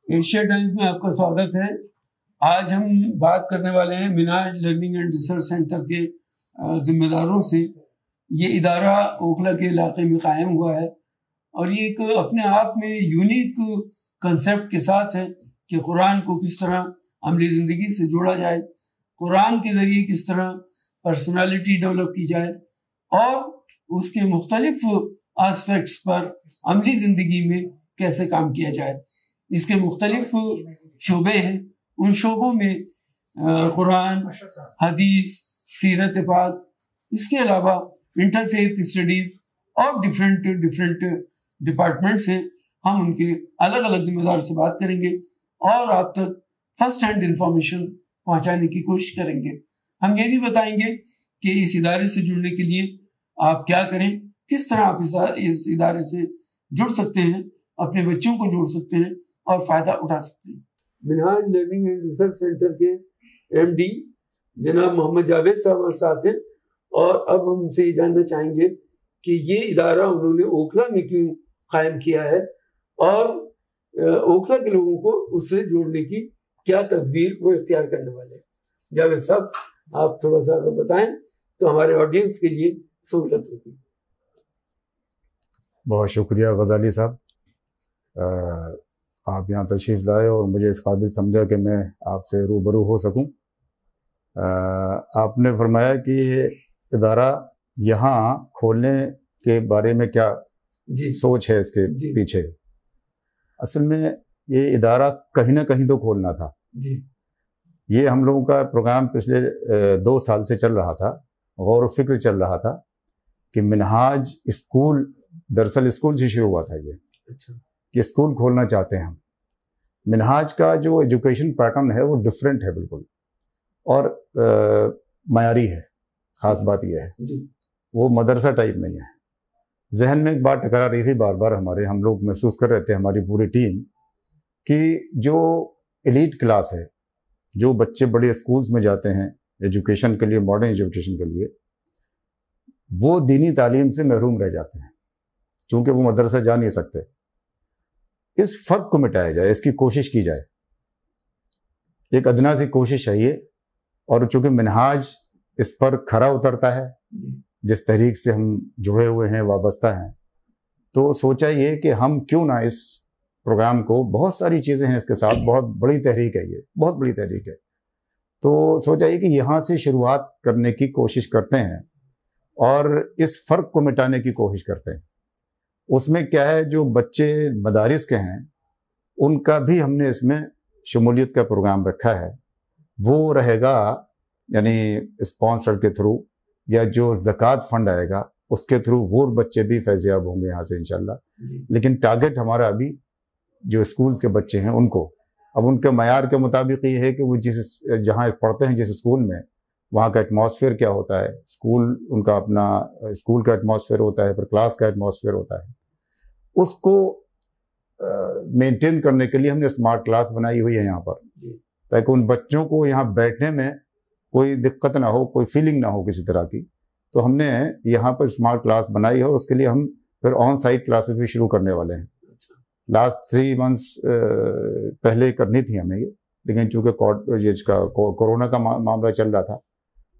Asia times में आपका स्वागत है। आज हम बात करने वाले हैं Minhaj learning and research centre के जिम्मेदारों से। ये इदारा ओखला के इलाके में कायम हुआ है और ये एक अपने आप में यूनिक कंसेप्ट के साथ है कि कुरान को किस तरह अमली ज़िंदगी से जोड़ा जाए, कुरान के ज़रिए किस तरह पर्सनालिटी डेवलप की जाए और उसके मुख्तलिफ एस्पेक्ट्स पर अमली ज़िंदगी में कैसे काम किया जाए। इसके मुख्तलिफ शोबे हैं, उन शोबों में कुरान, हदीस, सीरत पाक, इसके अलावा इंटरफेथ स्टडीज़ और डिफरेंट डिपार्टमेंट्स हैं। हम उनके अलग अलग जिम्मेदार से बात करेंगे और आप तक फर्स्ट हैंड इंफॉर्मेशन पहुंचाने की कोशिश करेंगे। हम ये भी बताएंगे कि इस इदारे से जुड़ने के लिए आप क्या करें, किस तरह आप इस इदारे से जुड़ सकते हैं, अपने बच्चों को जोड़ सकते हैं और फ़ायदा उठा सकते हैं। Minhaj learning and research centre के MD जनाब मोहम्मद जावेद साहब हमारे साथ हैं और अब हम उनसे ये जानना चाहेंगे कि ये इदारा उन्होंने ओखला में क्यों कायम किया है और ओखला के लोगों को उससे जोड़ने की क्या तदबीर वो इख्तियार करने वाले हैं। जावेद साहब, आप थोड़ा सा अगर बताएं तो हमारे ऑडियंस के लिए सहूलत होगी। बहुत शुक्रिया गजाली साहब, आप यहाँ तशरीफ़ लाए और मुझे इस काबिल समझा कि मैं आपसे रूबरू हो सकूं। आपने फरमाया कि इदारा यहाँ खोलने के बारे में क्या सोच है इसके पीछे। असल में ये इदारा कहीं ना कहीं तो खोलना था जी। ये हम लोगों का प्रोग्राम पिछले 2 साल से चल रहा था, गौर फिक्र चल रहा था कि मिनहाज स्कूल, दरअसल स्कूल से शुरू हुआ था ये। अच्छा। कि स्कूल खोलना चाहते हैं हम। मिनहाज का जो एजुकेशन पैटर्न है वो डिफरेंट है बिल्कुल और मयारी है। ख़ास बात यह है जी। वो मदरसा टाइप नहीं है। जहन में एक बात टकरा रही थी बार बार, हम लोग महसूस कर रहे थे, हमारी पूरी टीम, कि जो एलीट क्लास है, जो बच्चे बड़े स्कूल्स में जाते हैं एजुकेशन के लिए, मॉडर्न एजुकेशन के लिए, वो दीनी तालीम से महरूम रह जाते हैं क्योंकि वो मदरसा जा नहीं सकते। इस फर्क को मिटाया जाए, इसकी कोशिश की जाए। एक अदना सी कोशिश है ये, और चूंकि मिनहाज इस पर खरा उतरता है, जिस तहरीक से हम जुड़े हुए हैं, वाबस्ता हैं, तो सोचा ये कि हम क्यों ना इस प्रोग्राम को, बहुत सारी चीज़ें हैं इसके साथ, बहुत बड़ी तहरीक है ये, बहुत बड़ी तहरीक है, तो सोचा ये कि यहाँ से शुरुआत करने की कोशिश करते हैं और इस फ़र्क को मिटाने की कोशिश करते हैं। उसमें क्या है, जो बच्चे मदारिस के हैं उनका भी हमने इसमें शमूलियत का प्रोग्राम रखा है। वो रहेगा यानी स्पॉन्सर के थ्रू या जो ज़कात फंड आएगा उसके थ्रू वो बच्चे भी फैज़याब होंगे यहाँ से इंशाल्लाह। लेकिन टारगेट हमारा अभी जो स्कूल्स के बच्चे हैं उनको, अब उनके मयार के मुताबिक ये है कि वो जहाँ पढ़ते हैं, जिस स्कूल में, वहाँ का एटमॉस्फेयर क्या होता है। स्कूल उनका अपना स्कूल का एटमॉस्फेयर होता है, फिर क्लास का एटमॉस्फेयर होता है। उसको मेंटेन करने के लिए हमने स्मार्ट क्लास बनाई हुई है यहाँ पर, ताकि उन बच्चों को यहाँ बैठने में कोई दिक्कत ना हो, कोई फीलिंग ना हो किसी तरह की। तो हमने यहाँ पर स्मार्ट क्लास बनाई है और उसके लिए हम फिर ऑन साइट क्लासेस भी शुरू करने वाले हैं। लास्ट 3 मंथ्स पहले करनी थी हमें ये, लेकिन चूँकि कोरोना का मामला चल रहा था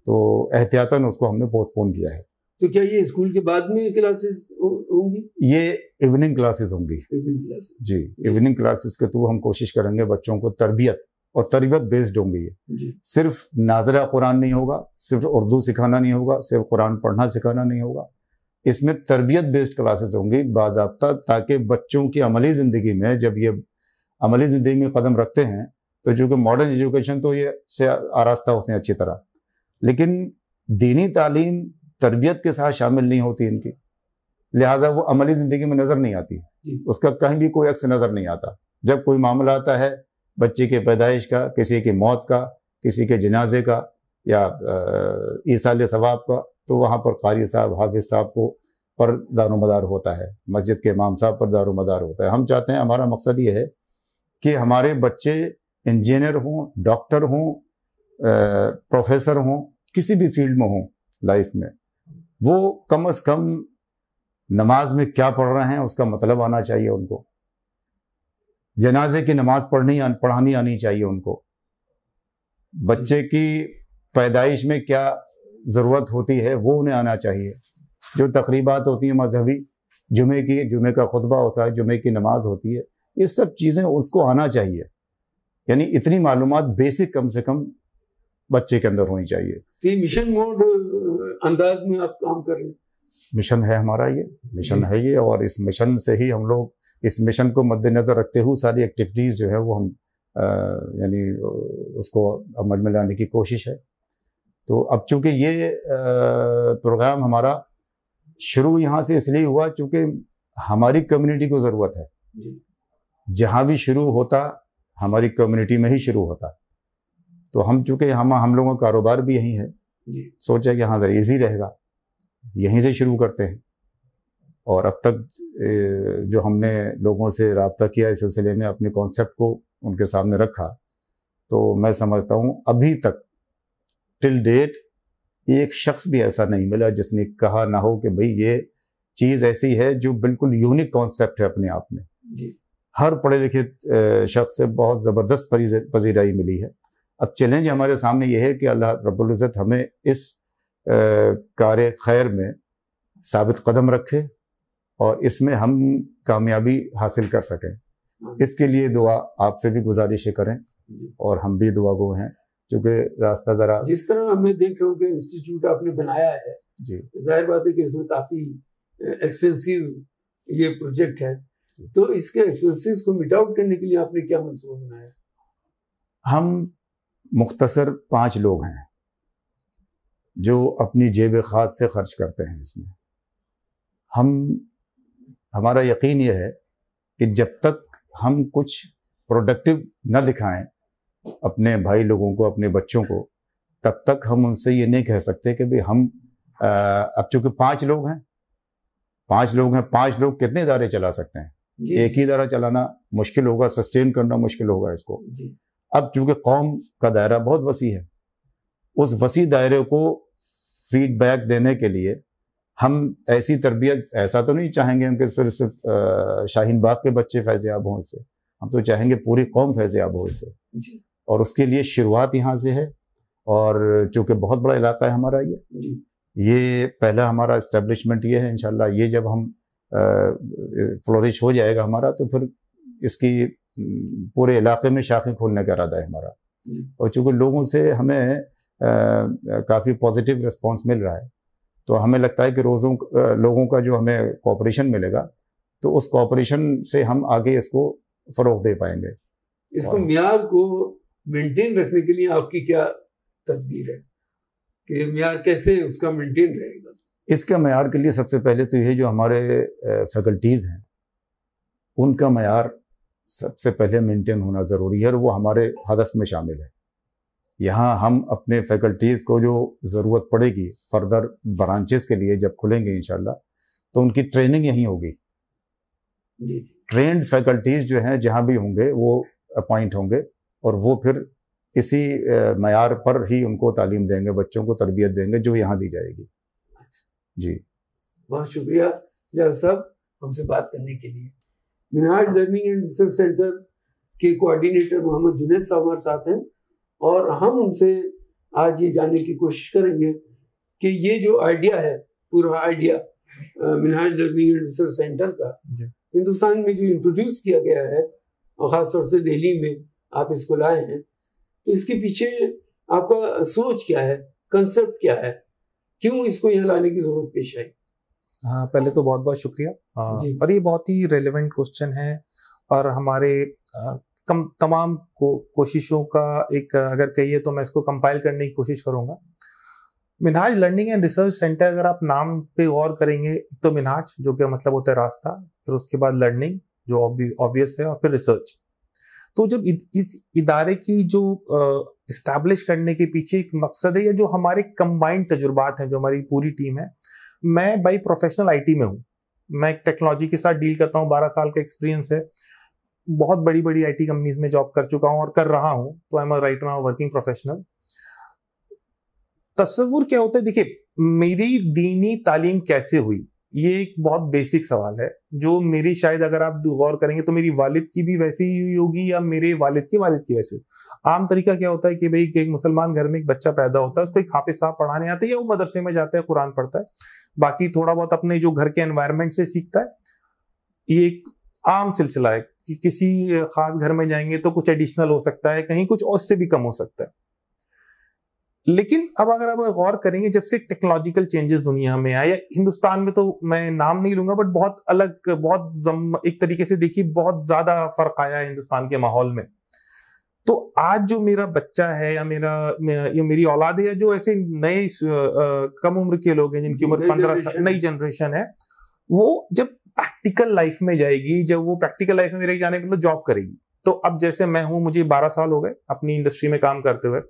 तो एहतियातन उसको हमने पोस्टपोन किया है। तो क्या ये स्कूल के बाद में क्लासेस होंगी? ये इवनिंग क्लासेस होंगी। इवनिंग क्लासेस जी। इवनिंग क्लासेस के थ्रू हम कोशिश करेंगे बच्चों को तरबियत बेस्ड होंगी ये। सिर्फ नाज़रा कुरान नहीं होगा, सिर्फ उर्दू सिखाना नहीं होगा, सिर्फ कुरान पढ़ना सिखाना नहीं होगा, इसमें तरबियत बेस्ड क्लासेस होंगी बाज़ाब्ता, ताकि बच्चों की अमली ज़िंदगी में, जब ये अमली ज़िंदगी में कदम रखते हैं, तो जो कि मॉडर्न एजुकेशन तो ये से आरास्ता होते हैं अच्छी तरह, लेकिन दीनी तालीम तरबियत के साथ शामिल नहीं होती इनकी, लिहाजा वो अमली ज़िंदगी में नज़र नहीं आती, उसका कहीं भी कोई अक्स नज़र नहीं आता। जब कोई मामला आता है बच्चे के पैदाइश का, किसी की मौत का, किसी के जनाजे का या ईसाल सवाब का, तो वहाँ पर कारी साहब, हाफिज साहब को पर दारोमदार होता है, मस्जिद के इमाम साहब पर दारोमदार होता है। हम चाहते हैं, हमारा मकसद ये है कि हमारे बच्चे इंजीनियर हों, डॉक्टर हों, प्रोफेसर हों, किसी भी फील्ड में हों लाइफ में, वो कम से कम नमाज में क्या पढ़ रहे हैं उसका मतलब आना चाहिए उनको। जनाजे की नमाज पढ़ानी आनी चाहिए उनको। बच्चे की पैदाइश में क्या ज़रूरत होती है वो उन्हें आना चाहिए। जो तकरीबात होती हैं मजहबी, जुमे का खुतबा होता है, जुमे की नमाज होती है, ये सब चीज़ें उसको आना चाहिए। यानी इतनी मालूमात बेसिक कम से कम बच्चे के अंदर होनी चाहिए। तो मिशन मोड अंदाज में आप काम कर रहे हैं? मिशन है हमारा, ये मिशन है ये, और इस मिशन से ही हम लोग, इस मिशन को मद्देनजर रखते हुए सारी एक्टिविटीज़ जो है वो हम यानी उसको अमल में लाने की कोशिश है। तो अब चूंकि ये प्रोग्राम हमारा शुरू यहाँ से इसलिए हुआ चूंकि हमारी कम्युनिटी को ज़रूरत है। जहाँ भी शुरू होता हमारी कम्युनिटी में ही शुरू होता। तो हम चूंकि हम लोगों का कारोबार भी यहीं है, सोचा कि हाँ ज़रा ईजी रहेगा, यहीं से शुरू करते हैं। और अब तक जो हमने लोगों से रब्ता किया इस सिलसिले में, अपने कॉन्सेप्ट को उनके सामने रखा, तो मैं समझता हूँ अभी तक टिल डेट एक शख्स भी ऐसा नहीं मिला जिसने कहा ना हो कि भाई ये चीज़ ऐसी है जो बिल्कुल यूनिक कॉन्सेप्ट है अपने आप में। हर पढ़े लिखे शख्स से बहुत ज़बरदस्त पजीराई मिली है। अब चैलेंज हमारे सामने ये है कि अल्लाह रब्बुल इज़्ज़त हमें इस कार्य खैर में साबित कदम रखे और इसमें हम कामयाबी हासिल कर सकें। इसके लिए दुआ आपसे भी गुजारिश करें और हम भी दुआ गो हैं, क्योंकि रास्ता ज़रा जिस तरह हमें देख रहे हो कि इंस्टीट्यूट आपने बनाया है जी, जाहिर बात है कि इसमें काफ़ी एक्सपेंसिव ये प्रोजेक्ट है, तो इसके एक्सपेंसेस को मिट आउट करने के लिए आपने क्या मंसूबा बनाया? हम मुख्तसर 5 लोग हैं जो अपनी जेब ख़ास से खर्च करते हैं इसमें। हमारा यकीन यह है कि जब तक हम कुछ प्रोडक्टिव न दिखाएं अपने भाई लोगों को, अपने बच्चों को, तब तक हम उनसे ये नहीं कह सकते कि भाई हम अब चूंकि 5 लोग हैं, 5 लोग कितने इदारे चला सकते हैं? एक ही इदारा चलाना मुश्किल होगा, सस्टेन करना मुश्किल होगा इसको। अब चूंकि कौम का दायरा बहुत वसी है, उस वसी दायरे को फीडबैक देने के लिए हम ऐसी तरबियत, ऐसा तो नहीं चाहेंगे हम कि सिर्फ शाहीन बाग के बच्चे फैज़याब हों इससे, हम तो चाहेंगे पूरी कौम फैज़याब हो इससे। और उसके लिए शुरुआत यहाँ से है। और चूँकि बहुत बड़ा इलाका है हमारा ये पहला हमारा इस्टेब्लिशमेंट ये है। इंशाल्लाह ये जब हम फ्लोरिश हो जाएगा हमारा, तो फिर इसकी पूरे इलाके में शाखें खोलने का इरादा है हमारा। और चूँकि लोगों से हमें काफ़ी पॉजिटिव रिस्पॉन्स मिल रहा है, तो हमें लगता है कि लोगों का जो हमें कोऑपरेशन मिलेगा, तो उस कोऑपरेशन से हम आगे इसको फ़रोग़ दे पाएंगे। इसको मियार को मेंटेन रखने के लिए आपकी क्या तदबीर है कि मियार कैसे उसका मेंटेन रहेगा? इसका मियार के लिए सबसे पहले तो ये जो हमारे फैकल्टीज़ हैं उनका मियार सबसे पहले मेंटेन होना ज़रूरी है, और वो हमारे हदफ में शामिल है। यहाँ हम अपने फैकल्टीज़ को जो ज़रूरत पड़ेगी फर्दर ब्रांचेस के लिए जब खुलेंगे इंशाल्लाह, तो उनकी ट्रेनिंग यहीं होगी। ट्रेंड फैकल्टीज़ जो हैं जहाँ भी होंगे वो अपॉइंट होंगे, और वो फिर इसी मयार पर ही उनको तालीम देंगे, बच्चों को तरबियत देंगे जो यहाँ दी जाएगी। जी, बहुत शुक्रिया जावेद साहब हमसे बात करने के लिए। Minhaj learning and research centre के कोऑर्डिनेटर मोहम्मद जुनैद साहब हमारे साथ हैं, और हम उनसे आज ये जानने की कोशिश करेंगे कि ये जो आइडिया है, पूरा idea Minhaj learning and research centre का हिंदुस्तान में जो इंट्रोड्यूस किया गया है, और ख़ासतौर से दिल्ली में आप इसको लाए हैं, तो इसके पीछे आपका सोच क्या है, कंसेप्ट क्या है, क्यों इसको यहाँ लाने की ज़रूरत पेश आई? हाँ, पहले तो बहुत बहुत शुक्रिया। और ये बहुत ही रेलेवेंट क्वेश्चन है, और हमारे तमाम कोशिशों का एक अगर कहिए तो मैं इसको कंपाइल करने की कोशिश करूँगा। Minhaj learning and research centre, अगर आप नाम पे गौर करेंगे तो मिनहाज जो कि मतलब होता है रास्ता, फिर उसके बाद लर्निंग जो ऑब्वियस है, और फिर रिसर्च। तो जब इस इदारे की जो इस्टेब्लिश करने के पीछे एक मकसद है, या जो हमारे कंबाइंड तजुर्बात हैं, जो हमारी पूरी टीम है। मैं बाई प्रोफेशनल आईटी में हूँ, मैं एक टेक्नोलॉजी के साथ डील करता हूँ, 12 साल का एक्सपीरियंस है, बहुत बड़ी बड़ी आईटी कंपनीज में जॉब कर चुका हूँ और कर रहा हूँ, तो I am right now working professional. तस्वुर क्या होता है, देखिए मेरी दीनी तालीम कैसे हुई, ये एक बहुत बेसिक सवाल है जो मेरी, शायद अगर आप गौर करेंगे तो मेरी वालिद की भी वैसी ही होगी या मेरे वालिद की वैसी। आम तरीका क्या होता है कि भाई एक मुसलमान घर में एक बच्चा पैदा होता है, उसको एक हाफिज साहब पढ़ाने आते हैं या वो मदरसे में जाता है, कुरान पढ़ता है, बाकी थोड़ा बहुत अपने जो घर के एनवायरनमेंट से सीखता है। ये एक आम सिलसिला है कि किसी खास घर में जाएंगे तो कुछ एडिशनल हो सकता है, कहीं कुछ और से भी कम हो सकता है। लेकिन अब अगर आप गौर करेंगे, जब से टेक्नोलॉजिकल चेंजेस दुनिया में आए, हिंदुस्तान में तो मैं नाम नहीं लूंगा बट बहुत अलग, एक तरीके से देखिए बहुत ज्यादा फर्क आया है हिंदुस्तान के माहौल में। तो आज जो मेरा बच्चा है या मेरी औलाद है या जो ऐसे नए कम उम्र के लोग हैं जिनकी उम्र 15 साल, नई जनरेशन है, वो जब प्रैक्टिकल लाइफ में जाएगी, जब वो प्रैक्टिकल लाइफ में मेरे जाने मतलब जॉब करेगी, तो अब जैसे मैं हूं, मुझे 12 साल हो गए अपनी इंडस्ट्री में काम करते हुए,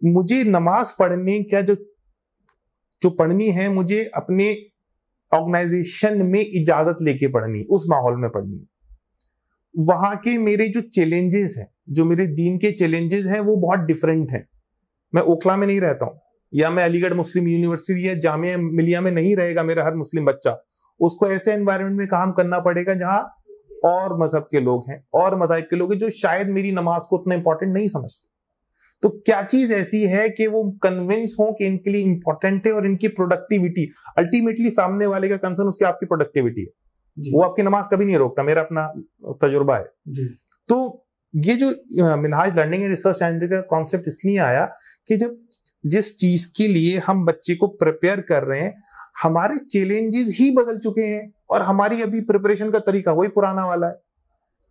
मुझे नमाज पढ़ने का जो पढ़नी है, मुझे अपने ऑर्गेनाइजेशन में इजाजत लेके पढ़नी, उस माहौल में पढ़नी। वहां के मेरे जो चैलेंजेस हैं, जो मेरे दीन के चैलेंजेस हैं, वो बहुत डिफरेंट हैं। मैं ओखला में नहीं रहता हूं, या मैं अलीगढ़ मुस्लिम यूनिवर्सिटी या जामिया मिलिया में नहीं रहेगा मेरा हर मुस्लिम बच्चा। उसको ऐसे एनवायरनमेंट में काम करना पड़ेगा जहां और मजहब के लोग हैं और मज़ाहिब के लोग हैं जो शायद मेरी नमाज को उतना इंपॉर्टेंट नहीं समझते। तो क्या चीज ऐसी है कि वो कन्विंस हो कि इनके लिए इंपॉर्टेंट है और इनकी प्रोडक्टिविटी, अल्टीमेटली सामने वाले का कंसर्न उसकी आपकी प्रोडक्टिविटी है, वो आपकी नमाज कभी नहीं रोकता, मेरा अपना तजुर्बा है। तो ये जो Minhaj learning and research centre का कॉन्सेप्ट इसलिए आया कि जब जिस चीज के लिए हम बच्चे को प्रिपेयर कर रहे हैं, हमारे चैलेंजेस ही बदल चुके हैं और हमारी अभी प्रिपरेशन का तरीका वही पुराना वाला है।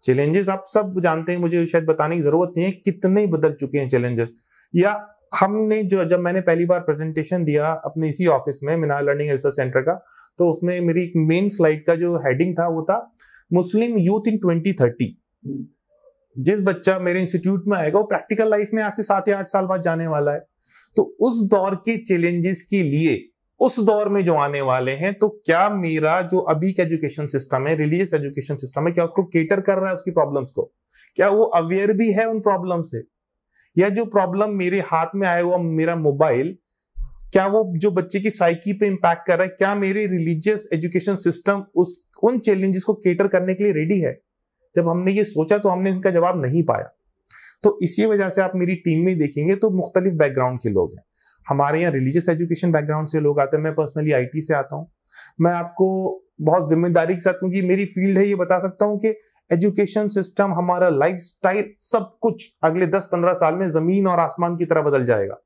चैलेंजेस आप सब जानते हैं, मुझे शायद बताने की जरूरत नहीं है कितने बदल चुके हैं चैलेंजेस। या हमने जब मैंने पहली बार प्रेजेंटेशन दिया अपने इसी ऑफिस में मिनहाज लर्निंग रिसर्च सेंटर का, तो उसमें मेरी एक मेन स्लाइड का जो हेडिंग था वो था मुस्लिम यूथ इन 2030। जिस बच्चा मेरे इंस्टीट्यूट में आएगा वो प्रैक्टिकल लाइफ में आज से 7 या 8 साल बाद जाने वाला है। तो उस दौर के चैलेंजेस के लिए उस दौर में जो आने वाले हैं, तो क्या मेरा जो अभी का एजुकेशन सिस्टम है, रिलीजियस एजुकेशन सिस्टम है, क्या उसको केटर कर रहा है उसकी प्रॉब्लम्स को? क्या वो अवेयर भी है उन प्रॉब्लम से? या जो प्रॉब्लम मेरे हाथ में आया हुआ मेरा मोबाइल, क्या वो जो बच्चे की साइकी पे इंपैक्ट कर रहा है? क्या मेरे रिलीजियस एजुकेशन सिस्टम उन चैलेंजेस को केटर करने के लिए रेडी है? जब हमने ये सोचा तो हमने इनका जवाब नहीं पाया। तो इसी वजह से आप मेरी टीम में देखेंगे तो मुख्तलिफ बैकग्राउंड के लोग हैं। हमारे यहाँ रिलीजियस एजुकेशन बैकग्राउंड से लोग आते हैं, मैं पर्सनली IT से आता हूँ। मैं आपको बहुत जिम्मेदारी के साथ, क्योंकि मेरी फील्ड है, ये बता सकता हूँ कि एजुकेशन सिस्टम, हमारा लाइफस्टाइल, सब कुछ अगले 10-15 साल में जमीन और आसमान की तरह बदल जाएगा।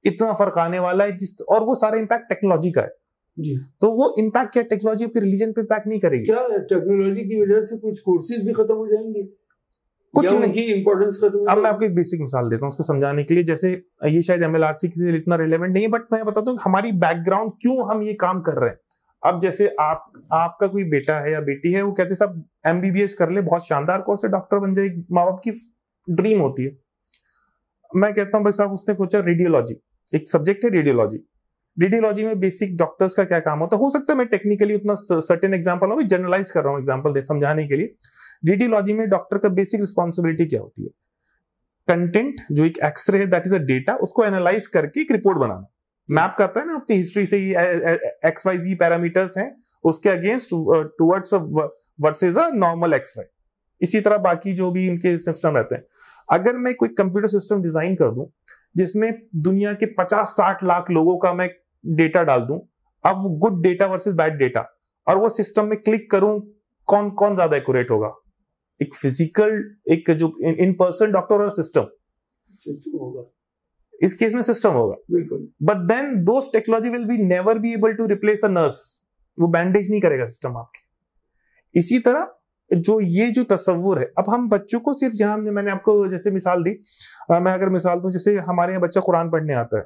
इतना फर्क आने वाला है और वो सारा इम्पैक्ट टेक्नोलॉजी का है जी। तो वो इम्पैक्ट क्या टेक्नोलॉजी आपके रिलीजन पे इम्पैक्ट नहीं करेगी? क्या टेक्नोलॉजी की वजह से कुछ कोर्सेज भी खत्म हो जाएंगे? कुछ नहीं, इंपॉर्टेंस खत्म। अब मैं आपको एक बेसिक मिसाल देता हूँ उसको समझाने के लिए। जैसे ये शायद MLRC के लिए इतना रिलेवेंट नहीं है, बट मैं बताता हूँ हमारी बैकग्राउंड क्यों हम ये काम कर रहे हैं। अब जैसे आपका कोई बेटा है या बेटी है, वो कहते सब MBBS कर ले, बहुत शानदार कोर्स है, डॉक्टर बन जाए, माँ बाप की ड्रीम होती है। मैं कहता हूँ भाई साहब, उसने सोचा रेडियोलॉजी, एक सब्जेक्ट है रेडियोलॉजी। रेडियोलॉजी में बेसिक डॉक्टर्स का क्या काम होता है? हो सकता है मैं टेक्निकली उतना सर्टेन एग्जांपल हो, जनरलाइज कर रहा हूँ एग्जांपल दे समझाने के लिए। रेडियोलॉजी में डॉक्टर का बेसिक रिस्पॉन्सिबिलिटी क्या होती है? कंटेंट, जो एक एक्सरे है, दैट इज अ डेटा, उसको एनालाइज करके एक रिपोर्ट बनाना। मैप करता है ना अपनी हिस्ट्री से, XYZ पैरामीटर्स हैं, उसके against towards versus a normal X ray. इसी तरह बाकी जो भी इनके सिस्टम रहते हैं। अगर मैं कोई कंप्यूटर सिस्टम डिजाइन कर दूं जिसमें दुनिया के 50-60 लाख लोगों का मैं डेटा डाल दूं, अब good data versus bad data, और वो सिस्टम में क्लिक करूं, कौन कौन ज्यादा एक्यूरेट होगा? एक फिजिकल, एक जो इन पर्सन डॉक्टर और सिस्टम होगा, इस केस में सिस्टम होगा बिल्कुल। But then those technology will be never be able to replace a nurse. वो बैंडेज नहीं करेगा सिस्टम आपके। इसी तरह जो ये जो तस्वुर है, अब हम बच्चों को सिर्फ, जहां मैंने आपको जैसे मिसाल दी, मैं अगर मिसाल दूं, जैसे हमारे यहाँ बच्चा कुरान पढ़ने आता है,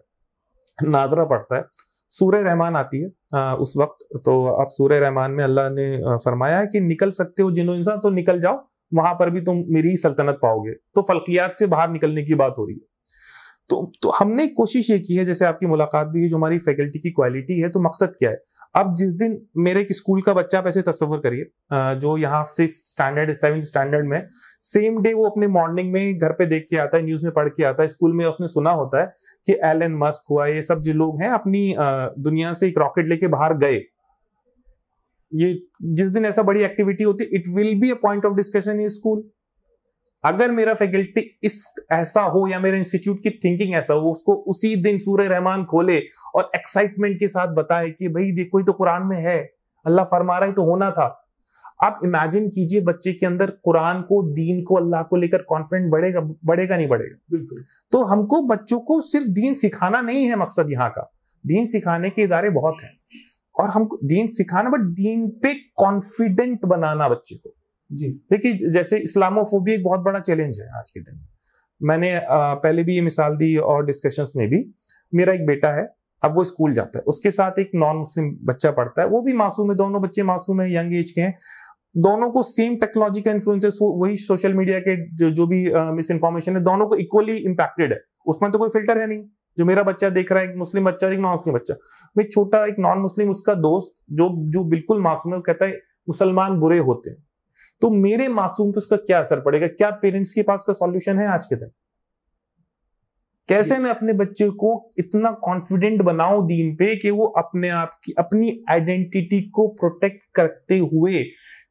नाजरा पढ़ता है, सूरह रहमान आती है उस वक्त, तो अब सूरह रहमान में अल्लाह ने फरमाया है कि निकल सकते हो जिन्नो इंसान तो निकल जाओ, वहां पर भी तुम मेरी ही सल्तनत पाओगे। तो फल्कियात से बाहर निकलने की बात हो रही है। तो हमने कोशिश ये की है, जैसे आपकी मुलाकात भी, जो हमारी फैकल्टी की क्वालिटी है, तो मकसद क्या है? अब जिस दिन मेरे एक स्कूल का बच्चा, आप ऐसे तस्वीर करिए, जो यहाँ 5th स्टैंडर्ड 7th स्टैंडर्ड में, सेम डे वो अपने मॉर्निंग में घर पे देख के आता है, न्यूज में पढ़ के आता है, स्कूल में उसने सुना होता है कि एलन मस्क हुआ, ये सब जो लोग हैं अपनी दुनिया से एक रॉकेट लेके बाहर गए। ये जिस दिन ऐसा बड़ी एक्टिविटी होती है, it will be a point of discussion in school. अगर मेरा फैकल्टी इस ऐसा हो या मेरे इंस्टीट्यूट की थिंकिंग ऐसा हो, उसको उसी दिन सूरह रहमान खोले और एक्साइटमेंट के साथ बताए कि भाई देखो ये तो कुरान में है, अल्लाह फरमा रहा है, तो होना था। आप इमेजिन कीजिए बच्चे के अंदर कुरान को, दीन को, अल्लाह को लेकर कॉन्फिडेंट बढ़ेगा नहीं बढ़ेगा? बिल्कुल। तो हमको बच्चों को सिर्फ दीन सिखाना नहीं है मकसद यहाँ का, दीन सिखाने के इदारे बहुत हैं और हमको दीन सिखाना, बट दीन पे कॉन्फिडेंट बनाना बच्चे को। जी देखिए, जैसे इस्लामोफोबिया एक बहुत बड़ा चैलेंज है आज के दिन। मैंने पहले भी ये मिसाल दी और डिस्कशंस में भी। मेरा एक बेटा है, अब वो स्कूल जाता है, उसके साथ एक नॉन मुस्लिम बच्चा पढ़ता है, वो भी मासूम है, दोनों बच्चे मासूम है, यंग एज के हैं, दोनों को सेम टेक्नोलॉजी का इन्फ्लुएंस, वही सोशल मीडिया के जो भी मिस इन्फॉर्मेशन है, दोनों को इक्वली इम्पैक्टेड है। उसमें तो कोई फिल्टर है नहीं। जो मेरा बच्चा देख रहा है, एक मुस्लिम बच्चा और एक नॉन मुस्लिम बच्चा, मैं छोटा एक नॉन मुस्लिम, उसका दोस्त जो बिल्कुल मासूम है, वो कहता है मुसलमान बुरे होते हैं। तो मेरे मासूम पे उसका क्या असर पड़ेगा? क्या पेरेंट्स के पास का सॉल्यूशन है आज के दिन? कैसे मैं अपने बच्चे को इतना कॉन्फिडेंट बनाऊं दीन पे कि वो अपने आप की, अपनी आइडेंटिटी को प्रोटेक्ट करते हुए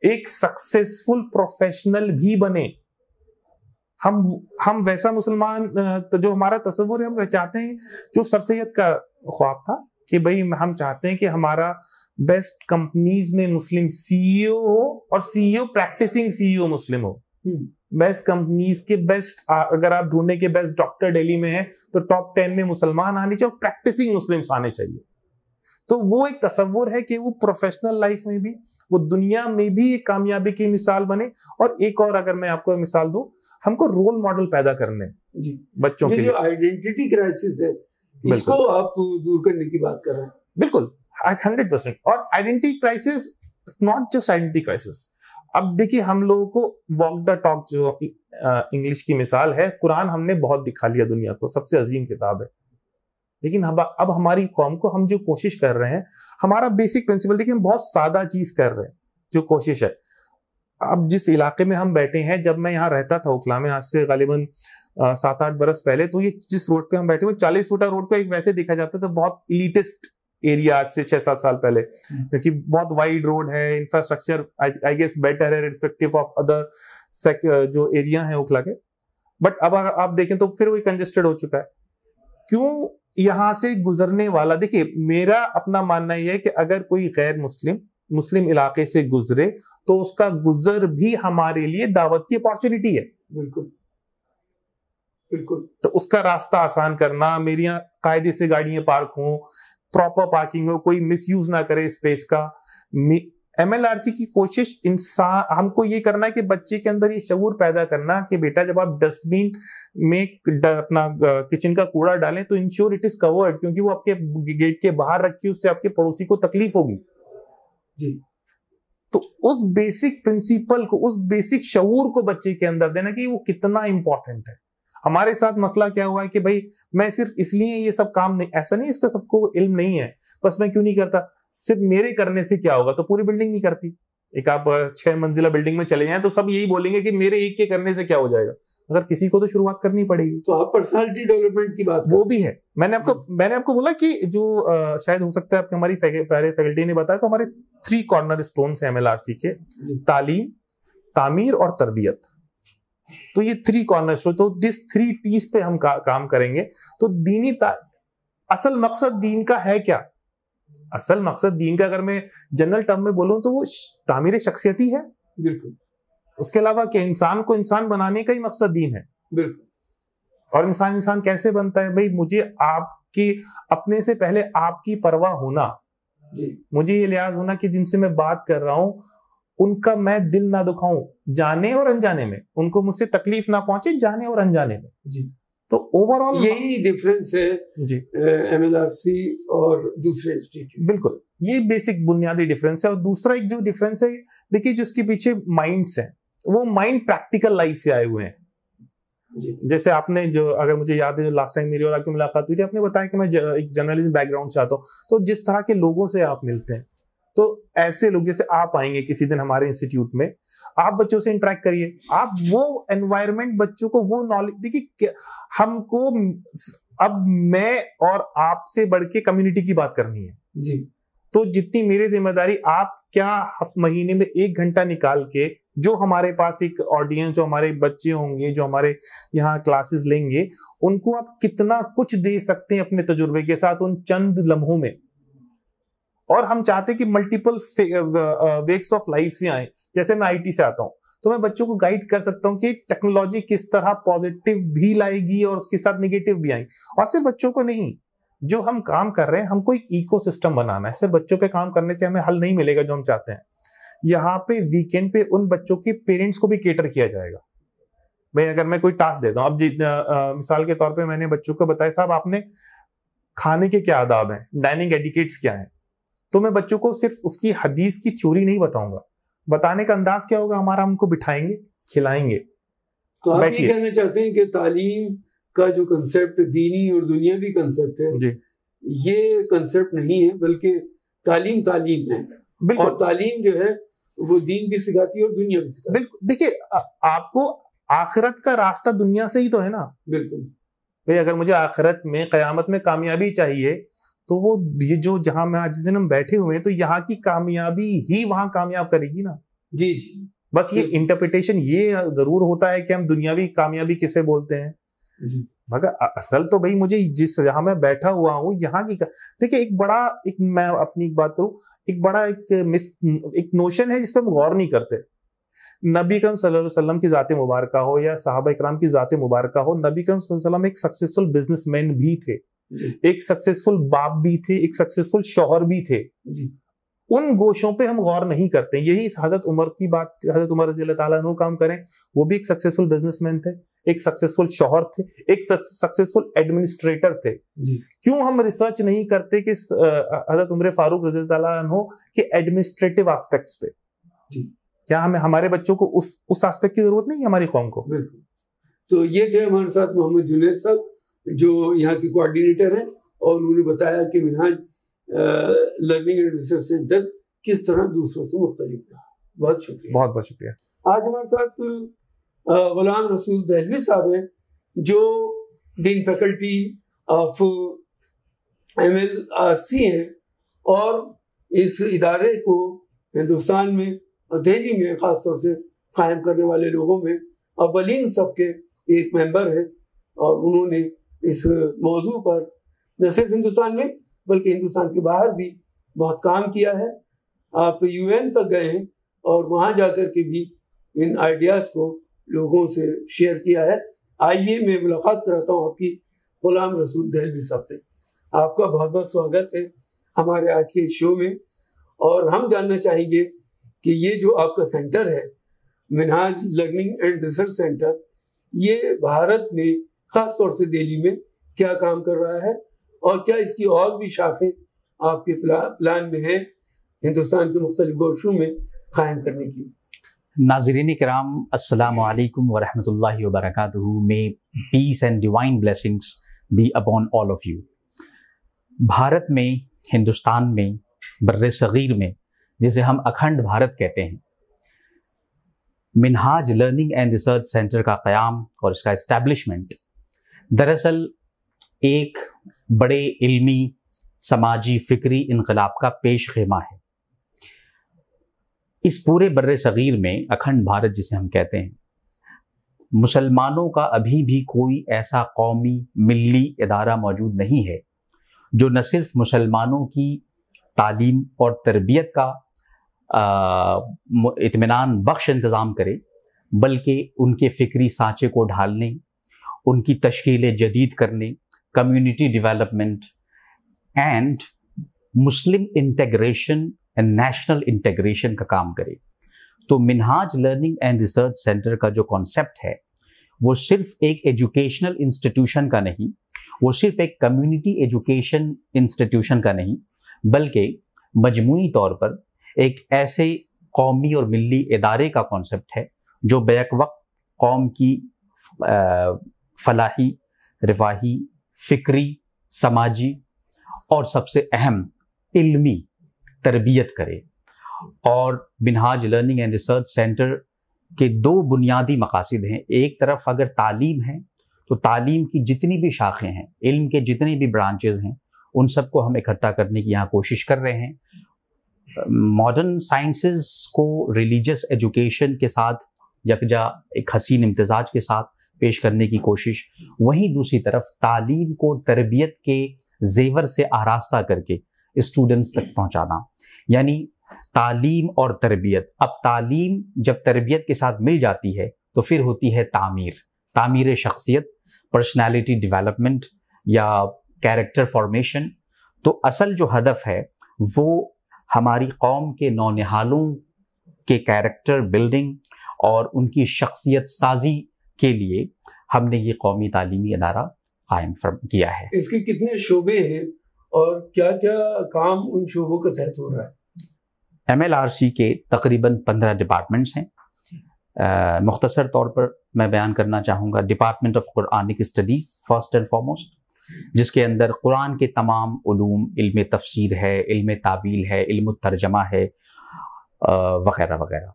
एक सक्सेसफुल प्रोफेशनल भी बने? हम वैसा मुसलमान, जो हमारा तस्वुर है, हम चाहते हैं, जो सर सैयद का ख्वाब था कि भाई हम चाहते हैं कि हमारा बेस्ट कंपनीज में मुस्लिम सीईओ हो और सीईओ प्रैक्टिसिंग सीईओ मुस्लिम हो। बेस्ट कंपनीज के बेस्ट, अगर आप ढूंढने के बेस्ट डॉक्टर दिल्ली में है तो टॉप 10 में मुसलमान आने चाहिए और प्रैक्टिसिंग मुस्लिम्स आने चाहिए। तो वो एक तस्वुर है कि वो प्रोफेशनल लाइफ में भी, वो दुनिया में भी एक कामयाबी की मिसाल बने। और एक और अगर मैं आपको मिसाल दूं, हमको रोल मॉडल पैदा करने जी बच्चों के लिए। जो आइडेंटिटी क्राइसिस है, इसको आप दूर करने की बात कर रहे हैं। बिल्कुल 100%। और identity crisis not just identity crisis. अब देखिए, हम लोगों को वॉक द टॉक, जो इंग्लिश की मिसाल है, कुरान हमने बहुत दिखा लिया दुनिया को, सबसे अजीम किताब है। लेकिन अब हमारी कौम को हम जो कोशिश कर रहे हैं, हमारा बेसिक प्रिंसिपल देखिए, हम बहुत सादा चीज कर रहे हैं। जो कोशिश है, अब जिस इलाके में हम बैठे हैं, जब मैं यहाँ रहता था ओखला में, आज से गालिबन 7-8 बरस पहले, तो ये जिस रोड पे हम बैठे हुए 40 फुटा रोड को एक वैसे देखा जाता था बहुत इलिटिस्ट एरिया, आज से 6-7 साल पहले, क्योंकि बहुत वाइड रोड है, इंफ्रास्ट्रक्चर आई गेस बेटर है रिस्पेक्टिव ऑफ अदर जो एरिया है ओखला के। बट अब आप देखें तो फिर वही कंजेस्टेड हो चुका है। क्यों? यहां से गुजरने वाला, देखिए मेरा अपना मानना यह है कि अगर कोई गैर मुस्लिम इलाके से गुजरे तो उसका गुजर भी हमारे लिए दावत की अपॉर्चुनिटी है। बिल्कुल बिल्कुल। तो उसका रास्ता आसान करना, मेरी यहाँ कायदे से गाड़ियां पार्क हो, प्रॉपर पार्किंग हो, कोई मिसयूज ना करे स्पेस का। MLRC की कोशिश इंसान, हमको ये करना है कि बच्चे के अंदर ये शऊर पैदा करना कि बेटा जब आप डस्टबिन में अपना किचन का कूड़ा डालें तो इंश्योर इट इज कवर्ड, क्योंकि वो आपके गेट के बाहर रखी, उससे आपके पड़ोसी को तकलीफ होगी जी। तो उस बेसिक प्रिंसिपल को, उस बेसिक शऊर को बच्चे के अंदर देना कि वो कितना इंपॉर्टेंट है। हमारे साथ मसला क्या हुआ है कि भाई मैं सिर्फ इसलिए ये सब काम नहीं, ऐसा नहीं, इसका सबको इल्म नहीं है, बस मैं क्यों नहीं करता, सिर्फ मेरे करने से क्या होगा, तो पूरी बिल्डिंग नहीं करती। एक आप 6 मंजिला बिल्डिंग में चले जाएं तो सब यही बोलेंगे कि मेरे एक के करने से क्या हो जाएगा, अगर किसी को तो शुरुआत करनी पड़ेगी। तो आप पर्सनालिटी डेवलपमेंट की बात, वो भी है। मैंने आपको बोला कि जो शायद हो सकता है आपकी हमारी फैकल्टी ने बताया, तो हमारे 3 कॉर्नर स्टोन है MLRC के, तालीम, तामीर और तरबियत। तो ये 3 कॉर्नर स्टोन, तो दिस 3 T's पे हम काम करेंगे। तो दीनी असल मकसद दीन का है क्या? असल मकसद दीन का अगर मैं जनरल टर्म में बोलूं तो वो तामीर शख्सियत ही है। बिल्कुल। उसके अलावा कि इंसान को इंसान बनाने का ही मकसद दीन है। बिल्कुल। और इंसान कैसे बनता है? भाई मुझे आपकी, अपने से पहले आपकी परवाह होना जी। मुझे ये लिहाज होना कि जिनसे मैं बात कर रहा हूं उनका मैं दिल ना दुखाऊं, जाने और अनजाने में, उनको मुझसे तकलीफ ना पहुंचे जाने और अनजाने में जी। तो ओवरऑल यही डिफरेंस है जी MLRC और दूसरे इंस्टीट्यूट। बिल्कुल, ये बेसिक बुनियादी डिफरेंस है। और दूसरा एक जो डिफरेंस है, देखिए जिसके पीछे माइंड्स हैं, वो माइंड प्रैक्टिकल लाइफ से आए हुए हैं जी। जैसे आपने जो, अगर मुझे याद है, जो लास्ट टाइम मेरी और आपकी मुलाकात हुई थी, आपने बताया कि मैं एक जर्नलिज्म बैकग्राउंड से आता हूँ, तो जिस तरह के लोगों से आप मिलते हैं, तो ऐसे लोग जैसे आप आएंगे किसी दिन हमारे इंस्टीट्यूट में, आप बच्चों से इंटरेक्ट करिए, आप वो एनवायरनमेंट बच्चों को वो नॉलेज देखिए। हमको अब मैं और आपसे बढ़ के कम्युनिटी की बात करनी है जी, तो जितनी मेरी जिम्मेदारी, आप क्या महीने में 1 घंटा निकाल के जो हमारे पास एक ऑडियंस, जो हमारे बच्चे होंगे, जो हमारे यहाँ क्लासेस लेंगे, उनको आप कितना कुछ दे सकते हैं अपने तजुर्बे के साथ उन चंद लम्हों में। और हम चाहते हैं कि मल्टीपल वेक्स ऑफ लाइफ से आए। जैसे मैं आईटी से आता हूं तो मैं बच्चों को गाइड कर सकता हूं कि टेक्नोलॉजी किस तरह पॉजिटिव भी लाएगी और उसके साथ निगेटिव भी आएगी। और सिर्फ बच्चों को नहीं, जो हम काम कर रहे हैं, हमको एक इकोसिस्टम बनाना है। सिर्फ बच्चों पे काम करने से हमें हल नहीं मिलेगा जो हम चाहते हैं। यहाँ पे वीकेंड पे उन बच्चों के पेरेंट्स को भी केटर किया जाएगा। भाई अगर मैं कोई टास्क देता हूँ, अब मिसाल के तौर पे मैंने बच्चों को बताया, साहब आपने खाने के क्या आदाब हैं, डाइनिंग एटिकेट्स क्या हैं, तो मैं बच्चों को सिर्फ उसकी हदीस की थ्योरी नहीं बताऊंगा। बताने का अंदाज क्या होगा हमारा, हमको बिठाएंगे, खिलाएंगे। तो आप ये कहना चाहते हैं कि तालीम का जो कंसेप्ट दीनी और दुनियावी कंसेप्ट है जी, ये कंसेप्ट नहीं है, बल्कि तालीम तालीम है। और तालीम जो है वो दीन भी सिखाती है और दुनिया भी सिखाती है। बिल्कुल, देखिए आपको आखिरत का रास्ता दुनिया से ही तो है ना। बिल्कुल भाई अगर मुझे आखिरत में, कयामत में कामयाबी चाहिए, तो वो ये जो जहां मैं आज दिन हम बैठे हुए हैं, तो यहाँ की कामयाबी ही वहां कामयाब करेगी ना। जी जी, बस ये इंटरप्रिटेशन ये जरूर होता है कि हम दुनियावी कामयाबी किसे बोलते हैं जी, मगर असल तो भाई मुझे जिस जहां मैं बैठा हुआ हूँ यहाँ की, देखिए एक मैं अपनी एक बात करूं, एक बड़ा एक नोशन है जिसपे हम गौर नहीं करते। नबी करीम सल्लल्लाहु अलैहि वसल्लम की जाते मुबारका हो या साहबा इकराम की जाते मुबारका हो, नबी करीम सल्लल्लाहु अलैहि वसल्लम एक सक्सेसफुल बिजनेसमैन भी थे, एक सक्सेसफुल बाप भी थे, एक सक्सेसफुल शौहर भी थे जी। उन गोशों पे हम गौर नहीं करते। यही हजरत उमर की बात, हजरत उमर रज़ी अल्लाह ताला अन्हु काम करें, वो भी एक सक्सेसफुल बिजनेसमैन थे, एक सक्सेसफुल शौहर थे, एक सक्सेसफुल एडमिनिस्ट्रेटर थे जी। क्यों हम रिसर्च नहीं करते कि हजरत उमर फारूक रज़ी अल्लाह ताला अन्हु के एडमिनिस्ट्रेटिव एस्पेक्ट्स पे जी, क्या हमें हमारे बच्चों को उस एस्पेक्ट की जरूरत नहीं है हमारी कौम को। बिल्कुल। तो ये थे हमारे साथ मोहम्मद जुनैद साहब, जो यहाँ के कोऑर्डिनेटर हैं, और उन्होंने बताया कि Minhaj learning and research centre किस तरह दूसरों से मुख्तलिफ है। बहुत शुक्रिया, बहुत बहुत शुक्रिया। आज हमारे साथ गुलाम रसूल दहलवी साहब हैं, जो डीन फैकल्टी ऑफ MLRC हैं, और इस इदारे को हिंदुस्तान में और दिल्ली में खासतौर से कायम करने वाले लोगों में अव्वलीन सफ के एक मेंबर है। और उन्होंने इस मौजू पर न सिर्फ हिंदुस्तान में बल्कि हिंदुस्तान के बाहर भी बहुत काम किया है। आप UN तक गए हैं और वहाँ जाकर के भी इन आइडियाज़ को लोगों से शेयर किया है। आइए मैं मुलाकात कराता हूँ आपकी गुलाम रसूल दहलवी साहब से। आपका बहुत बहुत स्वागत है हमारे आज के शो में। और हम जानना चाहेंगे कि ये जो आपका सेंटर है, Minhaj learning and research centre, ये भारत में खास तौर से दिल्ली में क्या काम कर रहा है, और क्या इसकी और भी शाखें आपके प्लान में है हिंदुस्तान के मुख्तलिफ गोशों में कायम करने की। नाज़रीन किराम, अस्सलामु अलैकुम व रहमतुल्लाहि व बरकातुहू। May peace and divine blessings be upon all of you. Bharat में, हिंदुस्तान में, बर्रे सगीर में, जिसे हम अखंड भारत कहते हैं, Minhaj learning and research centre का क़याम और इसका इस्टेब्लिशमेंट दरअसल एक बड़े इल्मी, समाजी, फ़िक्री इनकलाब का पेश ख़ेमा है। इस पूरे बर्रे सगीर में, अखंड भारत जिसे हम कहते हैं, मुसलमानों का अभी भी कोई ऐसा कौमी, मिल्ली इदारा मौजूद नहीं है जो न सिर्फ मुसलमानों की तालीम और तरबियत का इत्मीनान बख्श इंतज़ाम करे, बल्कि उनके फ़िक्री सांचे को ढालने, उनकी तश्कील जदीद करने, community development and Muslim integration and national integration का काम करे। तो Minhaj learning and research centre का जो कॉन्सेप्ट है, वो सिर्फ एक एजुकेशनल इंस्टीट्यूशन का नहीं, वो सिर्फ एक कम्युनिटी एजुकेशन इंस्टीट्यूशन का नहीं, बल्कि मजमूई तौर पर एक ऐसे कौमी और मिल्ली इदारे का कॉन्सेप्ट है जो बैक वक्त कौम की फलाही, रिफाही, फ़िक्री, समाजी और सबसे अहम इल्मी तरबियत करे। और Minhaj learning and research centre के दो बुनियादी मकासद हैं। एक तरफ अगर तालीम है तो तालीम की जितनी भी शाखें हैं, इल्म के जितने भी ब्रांचेज हैं, उन सबको हम इकट्ठा करने की यहाँ कोशिश कर रहे हैं। मॉडर्न साइंसेस को रिलीजियस एजुकेशन के साथ यकजा एक हसीन इम्तिजाज के साथ पेश करने की कोशिश, वहीं दूसरी तरफ तालीम को तरबियत के जेवर से आरास्ता करके स्टूडेंट्स तक पहुंचाना। यानी तालीम और तरबियत, अब तालीम जब तरबियत के साथ मिल जाती है तो फिर होती है तामीर शख्सियत, पर्सनालिटी डेवलपमेंट या कैरेक्टर फॉर्मेशन। तो असल जो हदफ है वो हमारी कौम के नौनिहालों के कैरेक्टर बिल्डिंग और उनकी शख्सियत साजी के लिए हमने ये कौमी तालीमी अदारा कायम किया है। इसके कितने शोबे हैं और क्या क्या काम उन शोबों के तहत हो रहा है? MLRC के तकरीबन 15 डिपार्टमेंट्स हैं। मुख्तसर तौर पर मैं बयान करना चाहूँगा department of Quranic studies first and foremost, जिसके अंदर कुरान के तमाम उलूम, इल्म तफसीर है, इल्म तावील है, इल्म तर्जमा है, वगैरह वगैरह।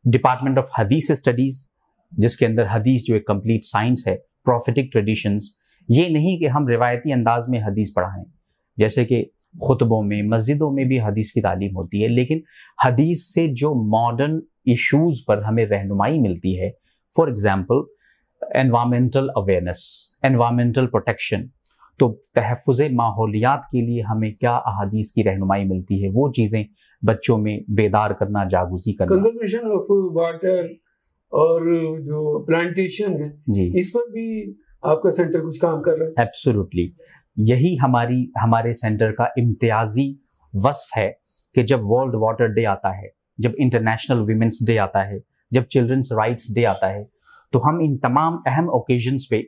डिपार्टमेंट ऑफ हदीस स्टडीज़, जिसके अंदर हदीस जो एक कंप्लीट साइंस है, प्रॉफिटिक ट्रेडिशंस। ये नहीं कि हम रिवायती अंदाज में हदीस पढ़ाएं, जैसे कि खुतबों में, मस्जिदों में भी हदीस की तालीम होती है, लेकिन हदीस से जो मॉडर्न इश्यूज पर हमें रहनुमाई मिलती है, for example environmental awareness, environmental protection, तो तहफ़्फ़ुज़ माहौलियात के लिए हमें क्या अहादीस की रहनुमाई मिलती है, वो चीज़ें बच्चों में बेदार करना, जागूज़ी करना। कंजर्वेशन ऑफ वाटर और जो प्लांटेशन है जी, इस पर भी आपका सेंटर कुछ काम कर रहा है? एब्सोल्युटली, यही हमारे सेंटर का इम्तियाजी वस्फ है कि जब वर्ल्ड वाटर डे आता है, जब इंटरनेशनल वीमेंस डे आता है, जब चिल्ड्रंस राइट्स डे आता है, तो हम इन तमाम अहम ओकेजन्स पे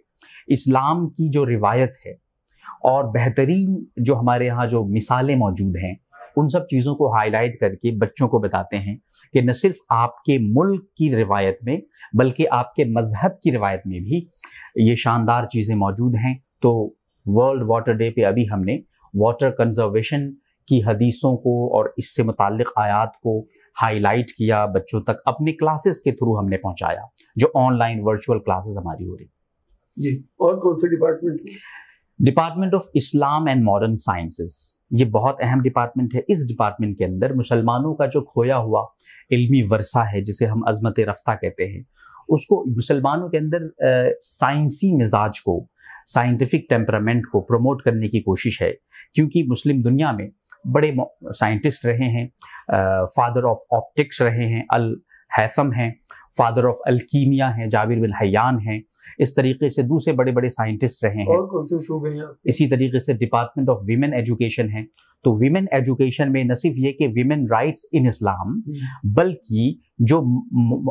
इस्लाम की जो रिवायत है और बेहतरीन जो हमारे यहाँ जो मिसालें मौजूद हैं, उन सब चीज़ों को हाईलाइट करके बच्चों को बताते हैं कि न सिर्फ आपके मुल्क की रिवायत में बल्कि आपके मजहब की रिवायत में भी ये शानदार चीज़ें मौजूद हैं। तो वर्ल्ड वाटर डे पे अभी हमने वाटर कंजर्वेशन की हदीसों को और इससे मुताल्लिक आयात को हाईलाइट किया, बच्चों तक अपने क्लासेस के थ्रू हमने पहुंचाया, जो ऑनलाइन वर्चुअल क्लासेस हमारी हो रही जी। और कौन से department? Department of Islam and modern sciences, ये बहुत अहम डिपार्टमेंट है। इस डिपार्टमेंट के अंदर मुसलमानों का जो खोया हुआ इल्मी वर्सा है, जिसे हम अजमत रफ्ता कहते हैं, उसको मुसलमानों के अंदर साइंसी मिजाज को, साइंटिफिक टेम्परामेंट को प्रमोट करने की कोशिश है। क्योंकि मुस्लिम दुनिया में बड़े साइंटिस्ट रहे हैं, फादर ऑफ ऑप्टिक्स रहे हैं, अल हैथम हैं, फादर ऑफ अल्कीमिया हैं, जाबिर बिन हयान हैं, इस तरीके से दूसरे बड़े बड़े साइंटिस्ट रहे हैं। और कौन से शोबे हैं? इसी तरीके से डिपार्टमेंट ऑफ वीमेन एजुकेशन है। तो वीमेन एजुकेशन में न सिर्फ ये कि वीमेन राइट्स इन इस्लाम, बल्कि जो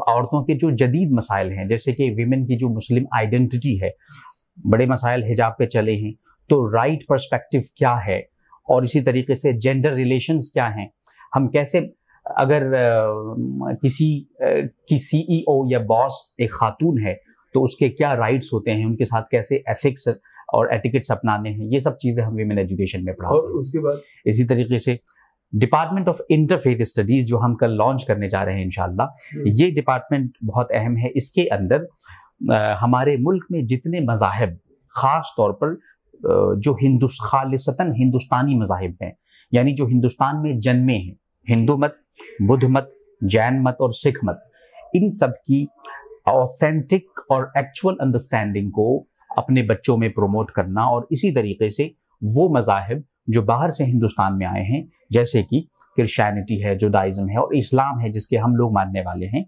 औरतों के जो जदीद मसाइल हैं, जैसे कि वीमेन की जो मुस्लिम आइडेंटिटी है, बड़े मसाइल हिजाब पे चले हैं, तो राइट पर्सपेक्टिव क्या है, और इसी तरीके से जेंडर रिलेशंस क्या हैं, हम कैसे, अगर किसी की CEO या बॉस एक खातून है तो उसके क्या राइट्स होते हैं, उनके साथ कैसे एथिक्स और एटिकेट्स अपनाने हैं, ये सब चीज़ें हम वीमेन एजुकेशन में पढ़ाते हैं। और उसके बाद इसी तरीके से डिपार्टमेंट ऑफ इंटरफेथ स्टडीज़ जो हम कल लॉन्च करने जा रहे हैं इंशाल्लाह, ये डिपार्टमेंट बहुत अहम है। इसके अंदर हमारे मुल्क में जितने मज़ाहिब, ख़ास तौर पर जो खालिसतन हिंदुस्तानी मज़ाहिब हैं, यानी जो हिंदुस्तान में जन्मे हैं, हिंदू मत, बुद्ध मत, जैन मत और सिख मत, इन सब की ऑथेंटिक और एक्चुअल अंडरस्टैंडिंग को अपने बच्चों में प्रमोट करना, और इसी तरीके से वो मज़ाहिब जो बाहर से हिंदुस्तान में आए हैं, जैसे कि क्रिश्चियनिटी है, जुडाइज़म है और इस्लाम है जिसके हम लोग मानने वाले हैं,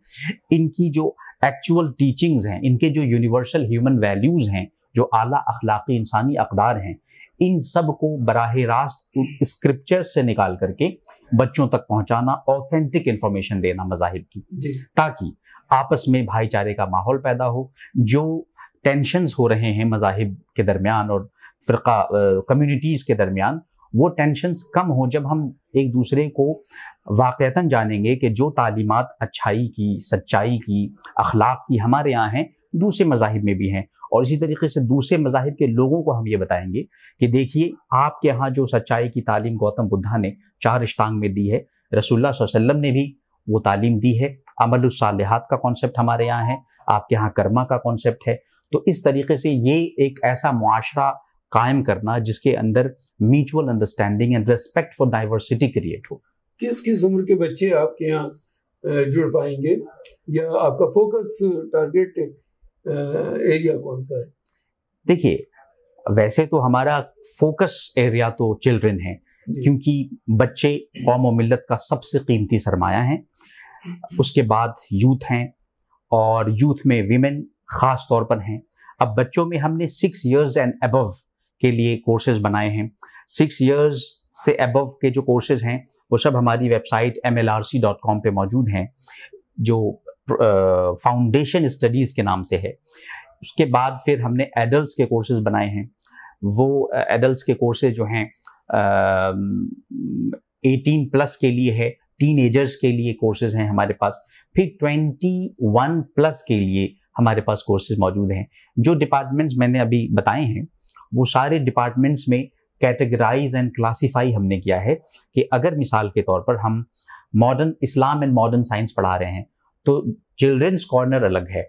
इनकी जो एक्चुअल टीचिंग्स हैं, इनके जो यूनिवर्सल ह्यूमन वैल्यूज़ हैं, जो आला अखलाकी इंसानी अक़दार हैं, इन सब को बराह रास्त स्क्रिप्चर से निकाल करके बच्चों तक पहुंचाना, ऑथेंटिक इंफॉर्मेशन देना मज़ाहिब की, ताकि आपस में भाईचारे का माहौल पैदा हो। जो टेंशन्स हो रहे हैं मज़ाहिब के दरमियान और फ़िरका कम्युनिटीज़ के दरमियान, वो टेंशन्स कम हो जब हम एक दूसरे को वाक़यतन जानेंगे कि जो तालीमात अच्छाई की, सच्चाई की, अखलाक की हमारे यहाँ हैं, दूसरे मज़ाहिब में भी हैं। और इसी तरीके से दूसरे मज़ाहिब के लोगों को हम ये बताएंगे कि देखिए, आपके यहाँ जो सच्चाई की तालीम गौतम बुद्धा ने 4 अष्टांग में दी है, रसूलुल्लाह सल्लल्लाहु अलैहि वसल्लम ने भी वो तालीम दी है। अमलुस सालिहात का कॉन्सेप्ट हमारे यहाँ है, आपके यहाँ कर्मा का कॉन्सेप्ट है। तो इस तरीके से ये एक ऐसा मुआशरा कायम करना जिसके अंदर mutual understanding and respect for diversity create हो। किस किस उम्र के बच्चे आपके यहाँ जुड़ पाएंगे, या आपका फोकस टारगेट एरिया कौन सा है? देखिए, वैसे तो हमारा फोकस एरिया तो चिल्ड्रन है, क्योंकि बच्चे कौम और मिल्लत का सबसे कीमती सरमाया हैं। उसके बाद यूथ हैं, और यूथ में विमेन खास तौर पर हैं। अब बच्चों में हमने 6 years एंड अबव के लिए कोर्सेज बनाए हैं। 6 years से अबव के जो कोर्सेज हैं वो सब हमारी वेबसाइट mlrc.com पे मौजूद हैं, जो फाउंडेशन स्टडीज़ के नाम से है। उसके बाद फिर हमने एडल्ट्स के कोर्सेज बनाए हैं। वो एडल्ट्स के कोर्सेज जो हैं 18+ के लिए है, टीनेजर्स के लिए कोर्सेज हैं हमारे पास। फिर 21+ के लिए हमारे पास कोर्सेज मौजूद हैं। जो डिपार्टमेंट्स मैंने अभी बताए हैं वो सारे डिपार्टमेंट्स में कैटेगराइज एंड क्लासीफाई हमने किया है कि अगर मिसाल के तौर पर हम modern Islam and modern science पढ़ा रहे हैं तो चिल्ड्रंस कॉर्नर अलग है,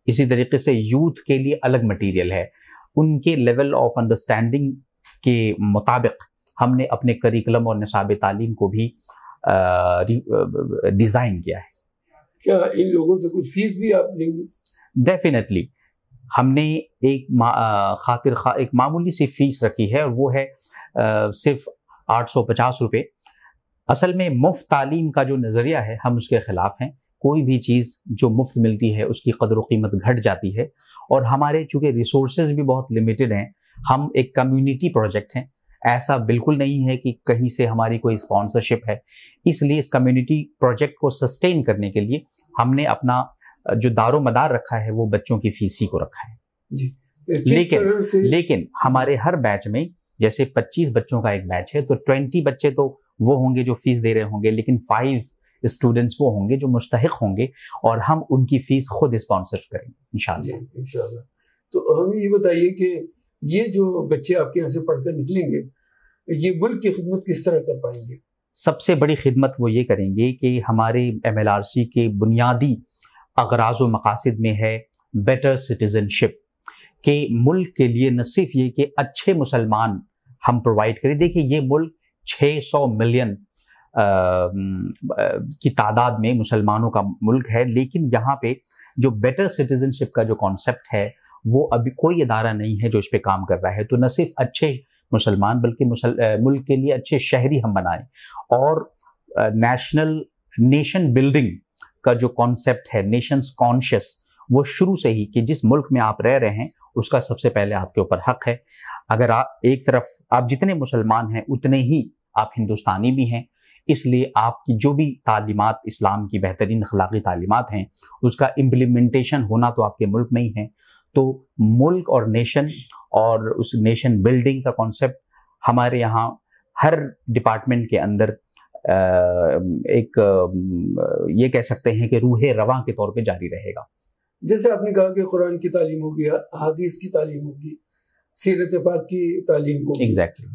इसी तरीके से यूथ के लिए अलग मटेरियल है। उनके लेवल ऑफ अंडरस्टैंडिंग के मुताबिक हमने अपने करिकुलम और निसाब तालीम को भी डिज़ाइन किया है। क्या इन लोगों से कुछ फीस भी आप लेंगे? डेफिनेटली हमने एक एक मामूली सी फीस रखी है, और वो है सिर्फ 850 रुपये। असल में मुफ्त तालीम का जो नज़रिया है हम उसके ख़िलाफ़ हैं। कोई भी चीज़ जो मुफ्त मिलती है उसकी कदर व कीमत घट जाती है, और हमारे चूँकि रिसोर्सेज भी बहुत लिमिटेड हैं, हम एक कम्युनिटी प्रोजेक्ट हैं। ऐसा बिल्कुल नहीं है कि कहीं से हमारी कोई स्पॉन्सरशिप है। इसलिए इस कम्युनिटी प्रोजेक्ट को सस्टेन करने के लिए हमने अपना जो दारो मदार रखा है वो बच्चों की फीस ही को रखा है जी। लेकिन हमारे हर बैच में, जैसे 25 बच्चों का एक बैच है, तो 20 बच्चे तो वो होंगे जो फीस दे रहे होंगे, लेकिन 5 स्टूडेंट्स वो होंगे जो मुस्तहिक होंगे, और हम उनकी फीस खुद स्पॉन्सर करेंगे इंशाल्लाह। तो हमें ये बताइए कि ये जो बच्चे आपके यहाँ से पढ़कर निकलेंगे, ये मुल्क की खिदमत किस तरह कर पाएंगे? सबसे बड़ी खिदमत वो ये करेंगे कि हमारे MLRC के बुनियादी अगराज़ व मकासद में है बेटर सिटीजनशिप, के मुल्क के लिए न सिर्फ ये कि अच्छे मुसलमान हम प्रोवाइड करें। देखिए, ये मुल्क 600 मिलियन की तादाद में मुसलमानों का मुल्क है, लेकिन यहाँ पे जो बेटर सिटीजनशिप का जो कॉन्सेप्ट है वो अभी कोई इदारा नहीं है जो इस पे काम कर रहा है। तो न सिर्फ अच्छे मुसलमान बल्कि मुल्क के लिए अच्छे शहरी हम बनाएं, और नेशन बिल्डिंग का जो कॉन्सेप्ट है, नेशंस कॉन्शियस, वो शुरू से ही कि जिस मुल्क में आप रह रहे हैं उसका सबसे पहले आपके ऊपर हक है। अगर आप एक तरफ आप जितने मुसलमान हैं उतने ही आप हिंदुस्तानी भी हैं, इसलिए आपकी जो भी तालीमात इस्लाम की बेहतरीन अखलाकी तालीमात हैं उसका इम्प्लीमेंटेशन होना तो आपके मुल्क में ही है। तो मुल्क और नेशन और उस नेशन बिल्डिंग का कॉन्सेप्ट हमारे यहाँ हर डिपार्टमेंट के अंदर एक ये कह सकते हैं कि रूहे रवां के तौर पे जारी रहेगा। जैसे आपने कहा कि कुरान की तालीम होगी, हदीस की तालीम होगी, सीरत पाक की तालीम होगी। एग्जैक्टली।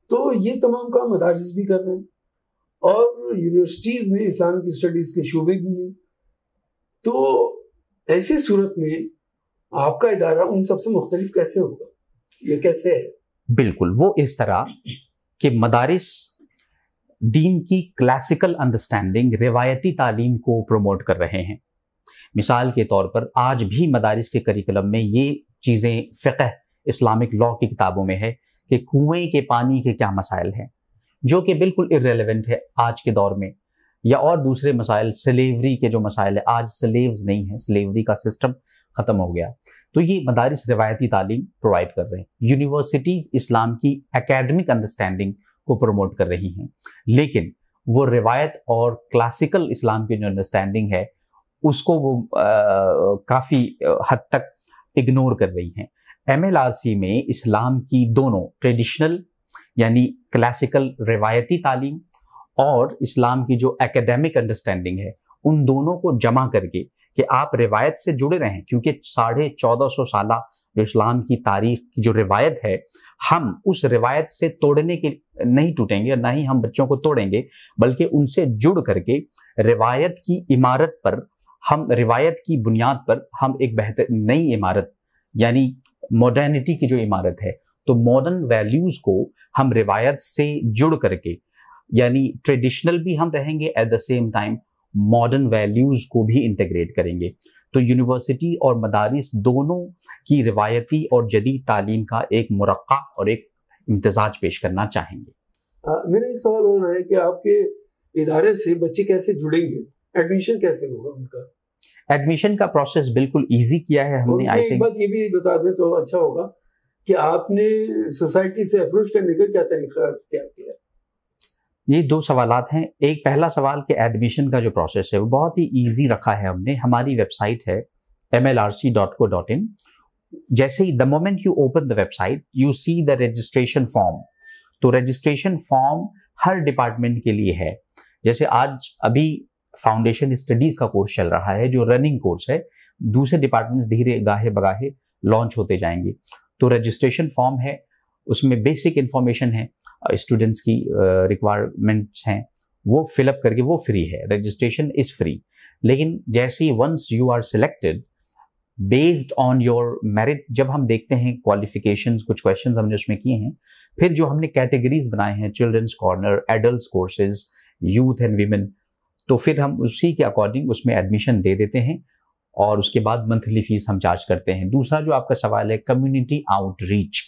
तो ये तमाम काम मदारिस भी कर रहे हैं, और यूनिवर्सिटीज़ में इस्लामिक स्टडीज़ के शोबे भी हैं। तो ऐसी सूरत में आपका इदारा उन सबसे मुख्तलिफ कैसे होगा? ये कैसे है? बिल्कुल वो इस तरह कि मदारिस दीन की क्लासिकल अंडरस्टैंडिंग, रिवायती तालीम को प्रमोट कर रहे हैं। मिसाल के तौर पर आज भी मदारिस के करिकुलम में ये चीज़ें फ़िक़्ह, इस्लामिक लॉ की किताबों में है कि कुएं के पानी के क्या मसाइल हैं, जो कि बिल्कुल इर्रेलेवेंट है आज के दौर में। या और दूसरे मसाइल, स्लेवरी के जो मसाइल है, आज स्लेव्स नहीं है, स्लेवरी का सिस्टम ख़त्म हो गया। तो ये मदारिस रिवायती तालीम प्रोवाइड कर रहे हैं। यूनिवर्सिटीज़ इस्लाम की एकेडमिक अंडरस्टैंडिंग को प्रमोट कर रही हैं, लेकिन वो रिवायत और क्लासिकल इस्लाम की जो अंडरस्टैंडिंग है उसको वो काफ़ी हद तक इग्नोर कर रही हैं। MLRC में इस्लाम की दोनों ट्रेडिशनल यानी क्लासिकल रिवायती तालीम और इस्लाम की जो एकेडमिक अंडरस्टैंडिंग है, उन दोनों को जमा करके कि आप रिवायत से जुड़े रहें, क्योंकि 1450 साल जो इस्लाम की तारीख की जो रिवायत है, हम उस रिवायत से तोड़ने के नहीं टूटेंगे, ना ही हम बच्चों को तोड़ेंगे, बल्कि उनसे जुड़ करके रिवायत की इमारत पर, हम रिवायत की बुनियाद पर हम एक बेहतर नई इमारत, यानी मॉडर्निटी की जो इमारत है, तो मॉडर्न वैल्यूज को हम रिवायत से जुड़ करके, यानी ट्रेडिशनल भी हम रहेंगे, at the same time modern values को भी इंटीग्रेट करेंगे। तो यूनिवर्सिटी और मदारिस दोनों की रिवायती और जदीद तालीम का एक मुरक्का और एक इम्तिजाज पेश करना चाहेंगे। मेरा एक सवाल हो रहा है कि आपके इदारे से बच्चे कैसे जुड़ेंगे, एडमिशन कैसे होगा उनका? एडमिशन का प्रोसेस बिल्कुल इजी किया है हमने। आई थिंक बात ये भी बता दें तो अच्छा होगा कि आपने सोसाइटी से अप्रोच करने का क्या तरीका इख्तियार किया? ये दो सवालात हैं। एक पहला सवाल कि एडमिशन का जो प्रोसेस है वो बहुत ही इजी रखा है हमने। हमारी वेबसाइट है mlrc.co.in। जैसे ही the moment you open the website you see the registration form. तो रजिस्ट्रेशन फॉर्म हर डिपार्टमेंट के लिए है। जैसे आज अभी फाउंडेशन स्टडीज का कोर्स चल रहा है जो रनिंग कोर्स है, दूसरे डिपार्टमेंट्स धीरे गाहे बगाहे लॉन्च होते जाएंगे। तो रजिस्ट्रेशन फॉर्म है, उसमें बेसिक इंफॉर्मेशन है, स्टूडेंट्स की रिक्वायरमेंट्स हैं, वो फिलअप करके वो फ्री है, रजिस्ट्रेशन इज फ्री। लेकिन जैसे ही once you are selected based on your merit, जब हम देखते हैं क्वालिफिकेशंस, कुछ क्वेश्चंस हमने उसमें किए हैं, फिर जो हमने कैटेगरीज बनाए हैं, children's corner, adults courses, youth and women, तो फिर हम उसी के अकॉर्डिंग उसमें एडमिशन दे देते हैं और उसके बाद मंथली फीस हम चार्ज करते हैं। दूसरा जो आपका सवाल है कम्युनिटी आउटरीच,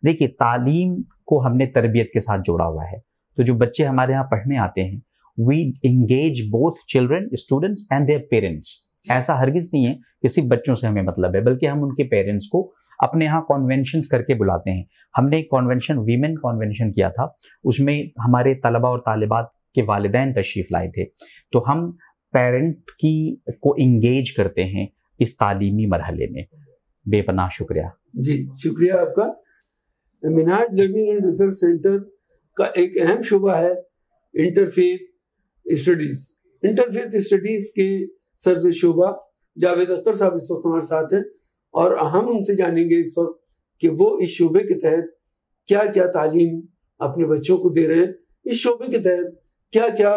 देखिए तालीम को हमने तरबियत के साथ जोड़ा हुआ है। तो जो बच्चे हमारे यहाँ पढ़ने आते हैं, we engage both children, students and their parents. ऐसा हरगिज नहीं है कि सिर्फ बच्चों से हमें मतलब है, बल्कि हम उनके पेरेंट्स को अपने यहाँ कॉन्वेंशंस करके बुलाते हैं। हमने एक कॉन्वेंशन, वीमेन कॉन्वेंशन किया था, उसमें हमारे तलबा और तालिबात के वालिदैन तशरीफ लाए थे। तो हम पेरेंट की को इंगेज करते हैं इस तालीमी मरहले में। बेपनाह शुक्रिया। जी शुक्रिया आपका। Minaj learning and research centre का एक अहम शुबा है इंटरफेथ स्टडीज। इंटरफेथ स्टडीज के सदर शुबा जावेद अख्तर साहब इस वक्त हमारे साथ हैं और हम उनसे जानेंगे इस वक्त कि वो इस शोबे के तहत क्या क्या तालीम अपने बच्चों को दे रहे हैं, इस शोबे के तहत क्या क्या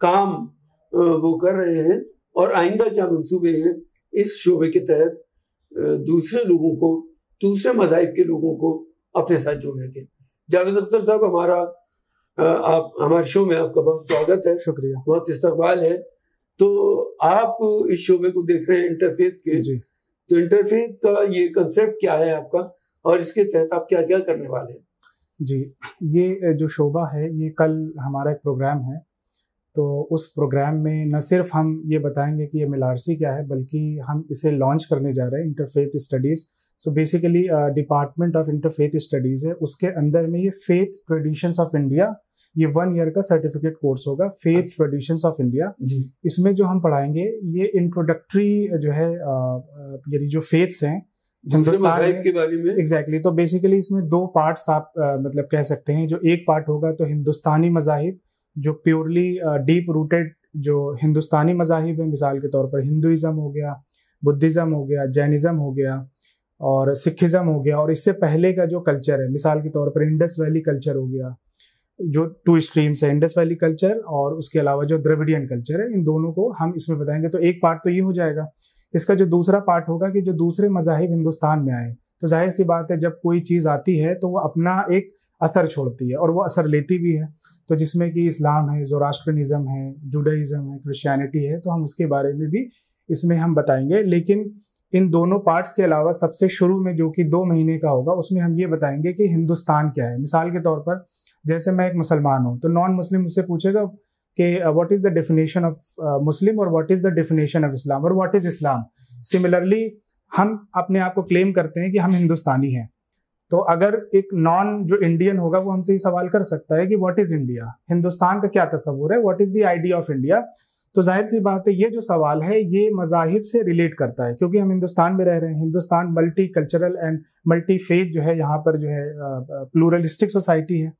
काम वो कर रहे हैं और आइंदा क्या मंसूबे हैं इस शोबे के तहत दूसरे लोगों को, दूसरे मज़ाहिब के लोगों को अपने साथ जोड़ने के। जावेद अख्तर साहब आप हमारे शो में आपका बहुत स्वागत है। शुक्रिया, बहुत इस्तकबाल है। तो आप इस शोबे को देख रहे हैं इंटरफेथ के जी। तो इंटरफेथ का ये कंसेप्ट क्या है आपका और इसके तहत आप क्या क्या करने वाले हैं? जी, ये जो शोबा है ये कल हमारा एक प्रोग्राम है, तो उस प्रोग्राम में न सिर्फ हम ये बताएंगे कि ये MLRC क्या है, बल्कि हम इसे लॉन्च करने जा रहे हैं, interfaith studies. So basically department of interfaith studies है, उसके अंदर में ये फेथ ट्रेडिशंस ऑफ इंडिया, ये 1 ईयर का सर्टिफिकेट कोर्स होगा, फेथ ट्रेडिशंस ऑफ इंडिया। इसमें जो हम पढ़ाएंगे ये इंट्रोडक्टरी जो है यानी जो फेथ्स हैं हिंदुस्तान के बारे में। एग्जैक्टली। तो बेसिकली इसमें 2 पार्ट्स आप मतलब कह सकते हैं। जो एक पार्ट होगा तो हिंदुस्तानी मज़ाहिब, जो प्योरली डीप रूटेड जो हिंदुस्तानी मज़ाहिब है, मिसाल के तौर पर हिंदुइज़्म हो गया, बुद्धिज़्म हो गया, जैनिज़्म हो गया और सिखिज़्म हो गया, और इससे पहले का जो कल्चर है, मिसाल के तौर पर इंडस वैली कल्चर हो गया, जो 2 स्ट्रीम्स है, इंडस वैली कल्चर और उसके अलावा जो द्रविडियन कल्चर है, इन दोनों को हम इसमें बताएंगे। तो एक पार्ट तो ये हो जाएगा। इसका जो दूसरा पार्ट होगा कि जो दूसरे मज़ाहिब हिंदुस्तान में आए, तो जाहिर सी बात है जब कोई चीज़ आती है तो वो अपना एक असर छोड़ती है और वो असर लेती भी है। तो जिसमें कि इस्लाम है, ज़ोरास्ट्रियनिज़्म है, जुडाइज़्म है, क्रिश्चियनिटी है, तो हम उसके बारे में भी इसमें हम बताएंगे। लेकिन इन दोनों पार्ट्स के अलावा सबसे शुरू में जो कि 2 महीने का होगा, उसमें हम ये बताएंगे कि हिंदुस्तान क्या है। मिसाल के तौर पर जैसे मैं एक मुसलमान हूँ तो नॉन मुस्लिम मुझसे पूछेगा कि what is the definition of Muslim और what is the definition of Islam और व्हाट इज़ इस्लाम। सिमिलरली हम अपने आप को क्लेम करते हैं कि हम हिंदुस्तानी हैं, तो अगर एक नॉन जो इंडियन होगा वो हमसे ये सवाल कर सकता है कि व्हाट इज़ इंडिया, हिंदुस्तान का क्या तस्वुर है, what is the idea of India. तो जाहिर सी बात है ये जो सवाल है ये मज़ाहिब से रिलेट करता है, क्योंकि हम हिंदुस्तान में रह रहे हैं। Hindustan multi cultural and multi faith जो है, यहाँ पर जो है प्लूरलिस्टिक सोसाइटी है।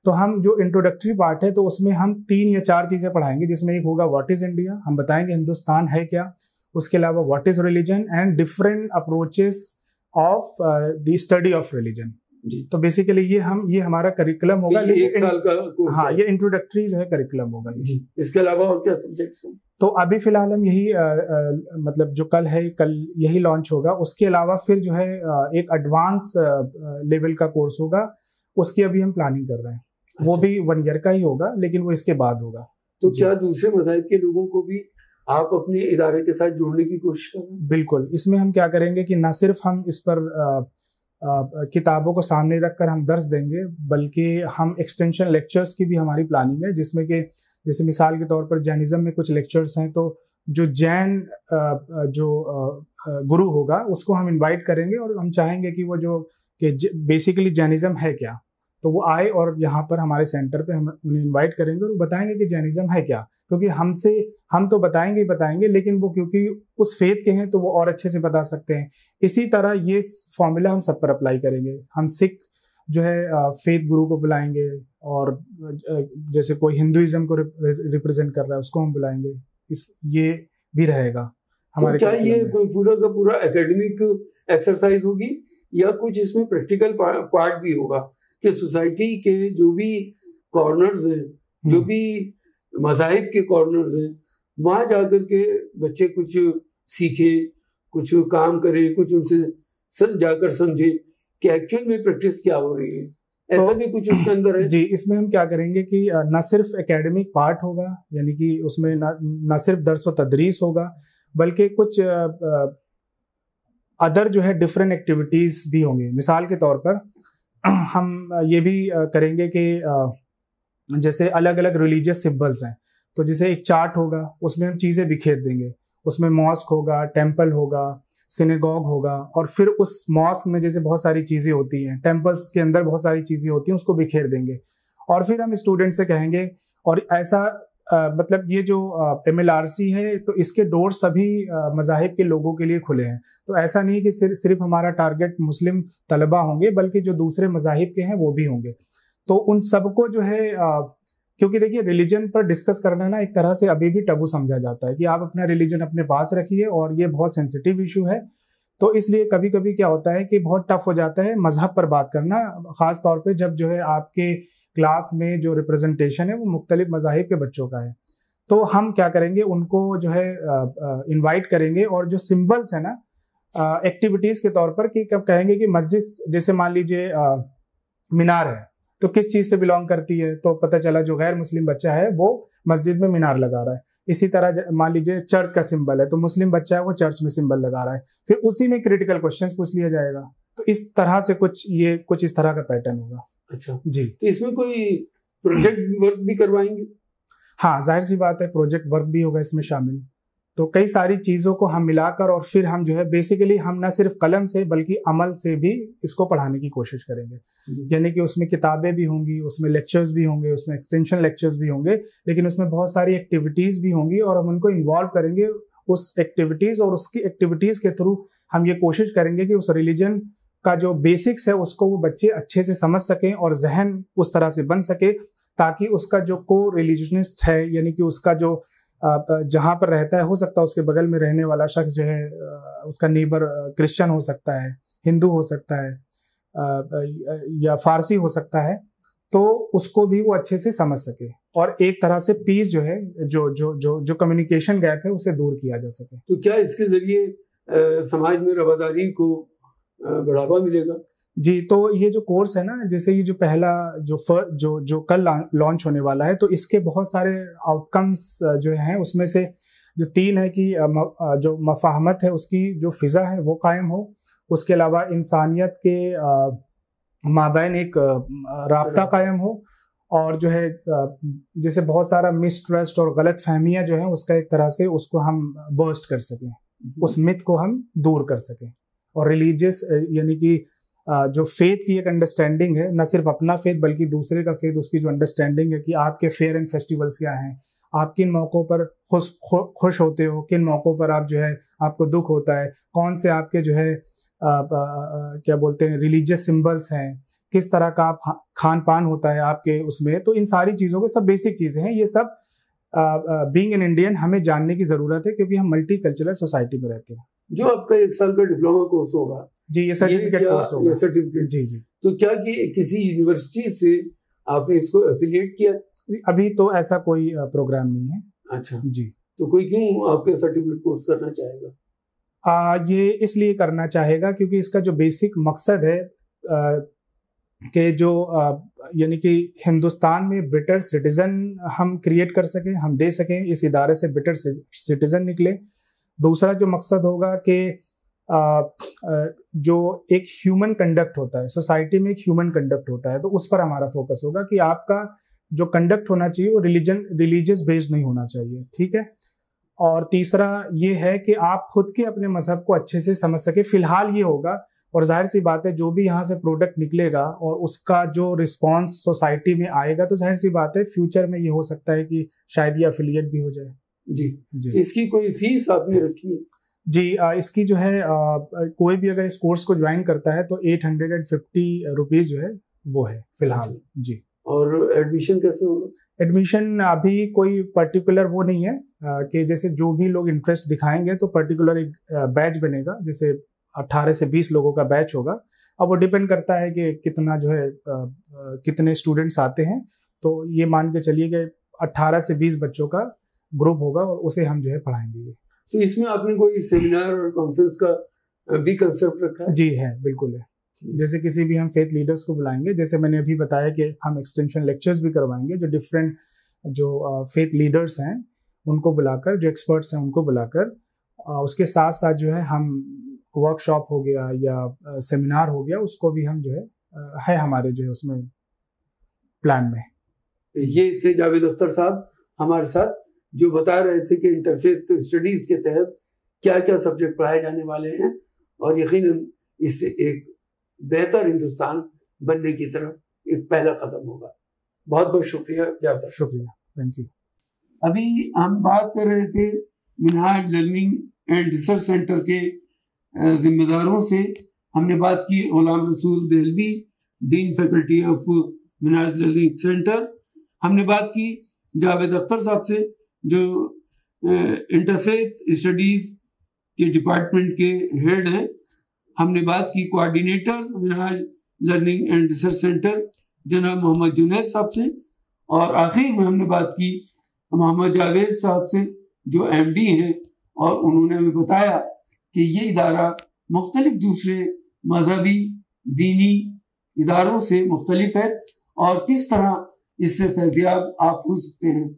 तो हम जो इंट्रोडक्टरी पार्ट है तो उसमें हम 3 या 4 चीज़ें पढ़ाएंगे, जिसमें एक होगा व्हाट इज़ इंडिया, हम बताएंगे हिंदुस्तान है क्या। उसके अलावा what is religion and different approaches of the study of religion. तो बेसिकली ये हमारा करिकुलम होगा। ये 1 साल का कोर्स हाँ, है। ये इंट्रोडक्टरी जो है करिकुलम होगा जी। इसके अलावा और क्या सब्जेक्ट्स हैं? तो अभी फिलहाल हम यही मतलब जो कल यही लॉन्च होगा। उसके अलावा फिर जो है एक एडवांस लेवल का कोर्स होगा, उसकी अभी हम प्लानिंग कर रहे हैं। वो भी 1 ईयर का ही होगा, लेकिन वो इसके बाद होगा। तो क्या दूसरे मज़ाहिब के लोगों को भी आप अपने इदारे के साथ जोड़ने की कोशिश कर रहे हैं? बिल्कुल। इसमें हम क्या करेंगे कि न सिर्फ हम इस पर किताबों को सामने रखकर हम दर्स देंगे, बल्कि हम एक्सटेंशन लेक्चर्स की भी हमारी प्लानिंग है, जिसमें कि जैसे मिसाल के तौर पर जैनिज्म में कुछ लेक्चर्स हैं, तो जो जैन जो गुरु होगा उसको हम इनवाइट करेंगे और हम चाहेंगे कि वो जो कि बेसिकली जैनिज्म है क्या, तो वो आए और यहाँ पर हमारे सेंटर पे हम उन्हें इनवाइट करेंगे और बताएंगे कि जैनिज्म है क्या। क्योंकि हम तो बताएंगे, लेकिन वो क्योंकि उस फेथ के हैं तो वो और अच्छे से बता सकते हैं। इसी तरह ये फॉर्मूला हम सब पर अप्लाई करेंगे। हम सिख जो है फेथ गुरु को बुलाएंगे, और जैसे कोई हिंदुइज्म को रिप्रेजेंट कर रहा है उसको हम बुलाएंगे। ये भी रहेगा हमारे। तो क्या ये पूरा का पूरा एकेडमिक एक्सरसाइज होगी या कुछ इसमें प्रैक्टिकल पार्ट भी होगा कि सोसाइटी के जो भी कॉर्नर्स हैं, जो भी मज़ाहिब के कॉर्नर्स हैं, वहाँ जाकर के बच्चे कुछ सीखे, कुछ काम करे, कुछ उनसे जाकर समझे कि एक्चुअल में प्रैक्टिस क्या हो रही है? ऐसा भी कुछ उसके अंदर है? जी, इसमें हम क्या करेंगे कि न सिर्फ एकेडमिक पार्ट होगा, यानी कि उसमें न सिर्फ दर्स व तदरीस होगा, बल्कि कुछ अदर जो है डिफरेंट एक्टिविटीज़ भी होंगी। मिसाल के तौर पर हम ये भी करेंगे कि जैसे अलग अलग रिलीजियस सिंबल्स हैं, तो जैसे एक चार्ट होगा, उसमें हम चीज़ें बिखेर देंगे। उसमें मॉस्क होगा, टेम्पल होगा, सिनेगॉग होगा, और फिर उस मॉस्क में जैसे बहुत सारी चीज़ें होती हैं, टेम्पल्स के अंदर बहुत सारी चीज़ें होती हैं, उसको बिखेर देंगे। और फिर हम स्टूडेंट से कहेंगे, और ऐसा मतलब ये जो MLRC है, तो इसके डोर सभी मज़ाहिब के लोगों के लिए खुले हैं। तो ऐसा नहीं कि सिर्फ हमारा टारगेट मुस्लिम तलबा होंगे, बल्कि जो दूसरे मज़ाहिब के हैं वो भी होंगे। तो उन सबको जो है क्योंकि देखिए रिलीजन पर डिस्कस करना ना एक तरह से अभी भी टबू समझा जाता है कि आप अपना रिलीजन अपने पास रखिए, और ये बहुत सेंसिटिव इशू है। तो इसलिए कभी कभी क्या होता है कि बहुत टफ हो जाता है मजहब पर बात करना, खास तौर पे जब जो है आपके क्लास में जो रिप्रेजेंटेशन है वो मुख्तलिफ मज़ाहिब के बच्चों का है। तो हम क्या करेंगे, उनको जो है इनवाइट करेंगे, और जो सिंबल्स है ना एक्टिविटीज़ के तौर पर, कि कब कहेंगे कि मस्जिद जैसे मान लीजिए मीनार है, तो किस चीज़ से बिलोंग करती है, तो पता चला जो गैर मुस्लिम बच्चा है वो मस्जिद में मीनार लगा रहा है। इसी तरह मान लीजिए चर्च का सिंबल है, तो मुस्लिम बच्चा है वो चर्च में सिंबल लगा रहा है, फिर उसी में क्रिटिकल क्वेश्चंस पूछ लिया जाएगा। तो इस तरह से कुछ इस तरह का पैटर्न होगा। अच्छा जी। तो इसमें कोई प्रोजेक्ट वर्क भी करवाएंगे? हाँ, जाहिर सी बात है, प्रोजेक्ट वर्क भी होगा इसमें शामिल। तो कई सारी चीज़ों को हम मिलाकर, और फिर हम जो है बेसिकली हम ना सिर्फ कलम से बल्कि अमल से भी इसको पढ़ाने की कोशिश करेंगे। यानी कि उसमें किताबें भी होंगी, उसमें लेक्चर्स भी होंगे, उसमें एक्सटेंशन लेक्चर्स भी होंगे, लेकिन उसमें बहुत सारी एक्टिविटीज़ भी होंगी, और हम उनको इन्वॉल्व करेंगे उस एक्टिविटीज़, और उसकी एक्टिविटीज़ के थ्रू हम ये कोशिश करेंगे कि उस रिलीजन का जो बेसिक्स है उसको वो बच्चे अच्छे से समझ सकें और जहन उस तरह से बन सके, ताकि उसका जो को रिलीजनिस्ट है, यानी कि उसका जो जहाँ पर रहता है, हो सकता है उसके बगल में रहने वाला शख्स जो है उसका नेबर क्रिश्चियन हो सकता है, हिंदू हो सकता है, या फारसी हो सकता है, तो उसको भी वो अच्छे से समझ सके, और एक तरह से पीस जो है जो कम्युनिकेशन गैप है उसे दूर किया जा सके। तो क्या इसके जरिए समाज में रवादारी को बढ़ावा मिलेगा? जी, तो ये जो कोर्स है ना, जैसे ये जो पहला जो कल लॉन्च होने वाला है, तो इसके बहुत सारे आउटकम्स जो हैं, उसमें से जो 3 है कि जो मफाहमत है उसकी जो फिज़ा है वो कायम हो, उसके अलावा इंसानियत के माबैन एक राब्ता कायम हो, और जो है जैसे बहुत सारा मिसट्रस्ट और गलत फहमियाँ जो हैं उसका एक तरह से उसको हम बर्स्ट कर सकें, उस मिथ को हम दूर कर सकें, और रिलीजियस यानी कि जो फेथ की एक अंडरस्टैंडिंग है, न सिर्फ अपना फेथ बल्कि दूसरे का फेथ, उसकी जो अंडरस्टैंडिंग है कि आपके फेयर एंड फेस्टिवल्स क्या हैं, आप किन मौक़ों पर खुश होते हो, किन मौक़ों पर आप जो है आपको दुख होता है, कौन से आपके जो है क्या बोलते हैं रिलीजियस सिंबल्स हैं, किस तरह का आप खान पान होता है आपके उसमें। तो इन सारी चीज़ों के सब बेसिक चीज़ें हैं, ये सब बीइंग एन इंडियन हमें जानने की जरूरत है, क्योंकि हम मल्टी कल्चरल सोसाइटी में रहते हैं। जो आपका 1 साल का डिप्लोमा कोर्स होगा जी, ये सर्टिफिकेट कोर्स होगा। ये सर्टिफिकेट जी जी। तो क्या कि किसी यूनिवर्सिटी से आपने इसको एफिलिएट किया? अभी तो ऐसा कोई प्रोग्राम नहीं है। अच्छा जी। तो कोई क्यों आपके सर्टिफिकेट कोर्स करना चाहेगा? ये इसलिए करना चाहेगा क्योंकि इसका जो बेसिक मकसद है कि जो यानी कि हिंदुस्तान में बेटर सिटीजन हम क्रिएट कर सकें, हम दे सकें, इस इदारे से बेटर सिटीजन निकले। दूसरा जो मकसद होगा कि जो एक ह्यूमन कंडक्ट होता है सोसाइटी में, एक ह्यूमन कंडक्ट होता है, तो उस पर हमारा फोकस होगा कि आपका जो कंडक्ट होना चाहिए वो रिलीजियस बेस्ड नहीं होना चाहिए, ठीक है। और तीसरा ये है कि आप खुद के अपने मजहब को अच्छे से समझ सके, फिलहाल ये होगा। और जाहिर सी बात है जो भी यहाँ से प्रोडक्ट निकलेगा और उसका जो रिस्पांस सोसाइटी में आएगा, तो जाहिर सी बात है फ्यूचर में ये हो सकता है कि शायद ये एफिलिएट भी हो जाए। जी जी। इसकी कोई फीस आपने रखी है? जी, इसकी जो है कोई भी अगर इस कोर्स को ज्वाइन करता है तो 850 रुपीज जो है वो है फिलहाल। जी। और एडमिशन कैसे होगा? एडमिशन अभी कोई पर्टिकुलर वो नहीं है कि जैसे जो भी लोग इंटरेस्ट दिखाएंगे तो पर्टिकुलर एक बैच बनेगा, जैसे 18 से 20 लोगों का बैच होगा। अब वो डिपेंड करता है कि कितना जो है कितने स्टूडेंट्स आते हैं। तो ये मान के चलिए कि 18 से 20 बच्चों का ग्रुप होगा और उसे हम जो है पढ़ाएंगे। तो इसमें आपने कोई सेमिनार और कॉन्फ्रेंस का भी कंसेप्ट रखा है? जी है, बिल्कुल है। जैसे किसी भी हम फेथ लीडर्स को बुलाएंगे, जैसे मैंने अभी बताया कि हम एक्सटेंशन लेक्चर्स भी करवाएंगे, जो डिफरेंट जो फेथ लीडर्स हैं उनको बुलाकर, जो एक्सपर्ट्स हैं उनको बुलाकर, उसके साथ साथ जो है हम वर्कशॉप हो गया या सेमिनार हो गया, उसको भी हम जो है हमारे जो है उसमें प्लान में। ये थे जावेद अख्तर साहब हमारे साथ, जो बता रहे थे कि इंटरफेथ स्टडीज के तहत क्या क्या सब्जेक्ट पढ़ाए जाने वाले हैं और यकीनन इससे एक बेहतर हिंदुस्तान बनने की तरफ एक पहला कदम होगा। बहुत बहुत शुक्रिया जावेद। शुक्रिया, थैंक यू। अभी हम बात कर रहे थे Minhaj learning and research centre के जिम्मेदारों से। हमने बात की Ghulam Rasool Dehlvi, dean faculty of Minhaj learning centre. हमने बात की जावेद अख्तर साहब से, जो इंटरफेथ स्टडीज के डिपार्टमेंट के हेड हैं। हमने बात की coordinator Minhaj learning and research centre जनाब मोहम्मद जुनैद साहब से, और आखिर में हमने बात की मोहम्मद जावेद साहब से, जो MD हैं, और उन्होंने हमें बताया कि ये इदारा मुख्तलिफ दूसरे मजहबी दीनी इदारों से मुख्तलिफ है और किस तरह इससे फैज़याब आप हो सकते हैं।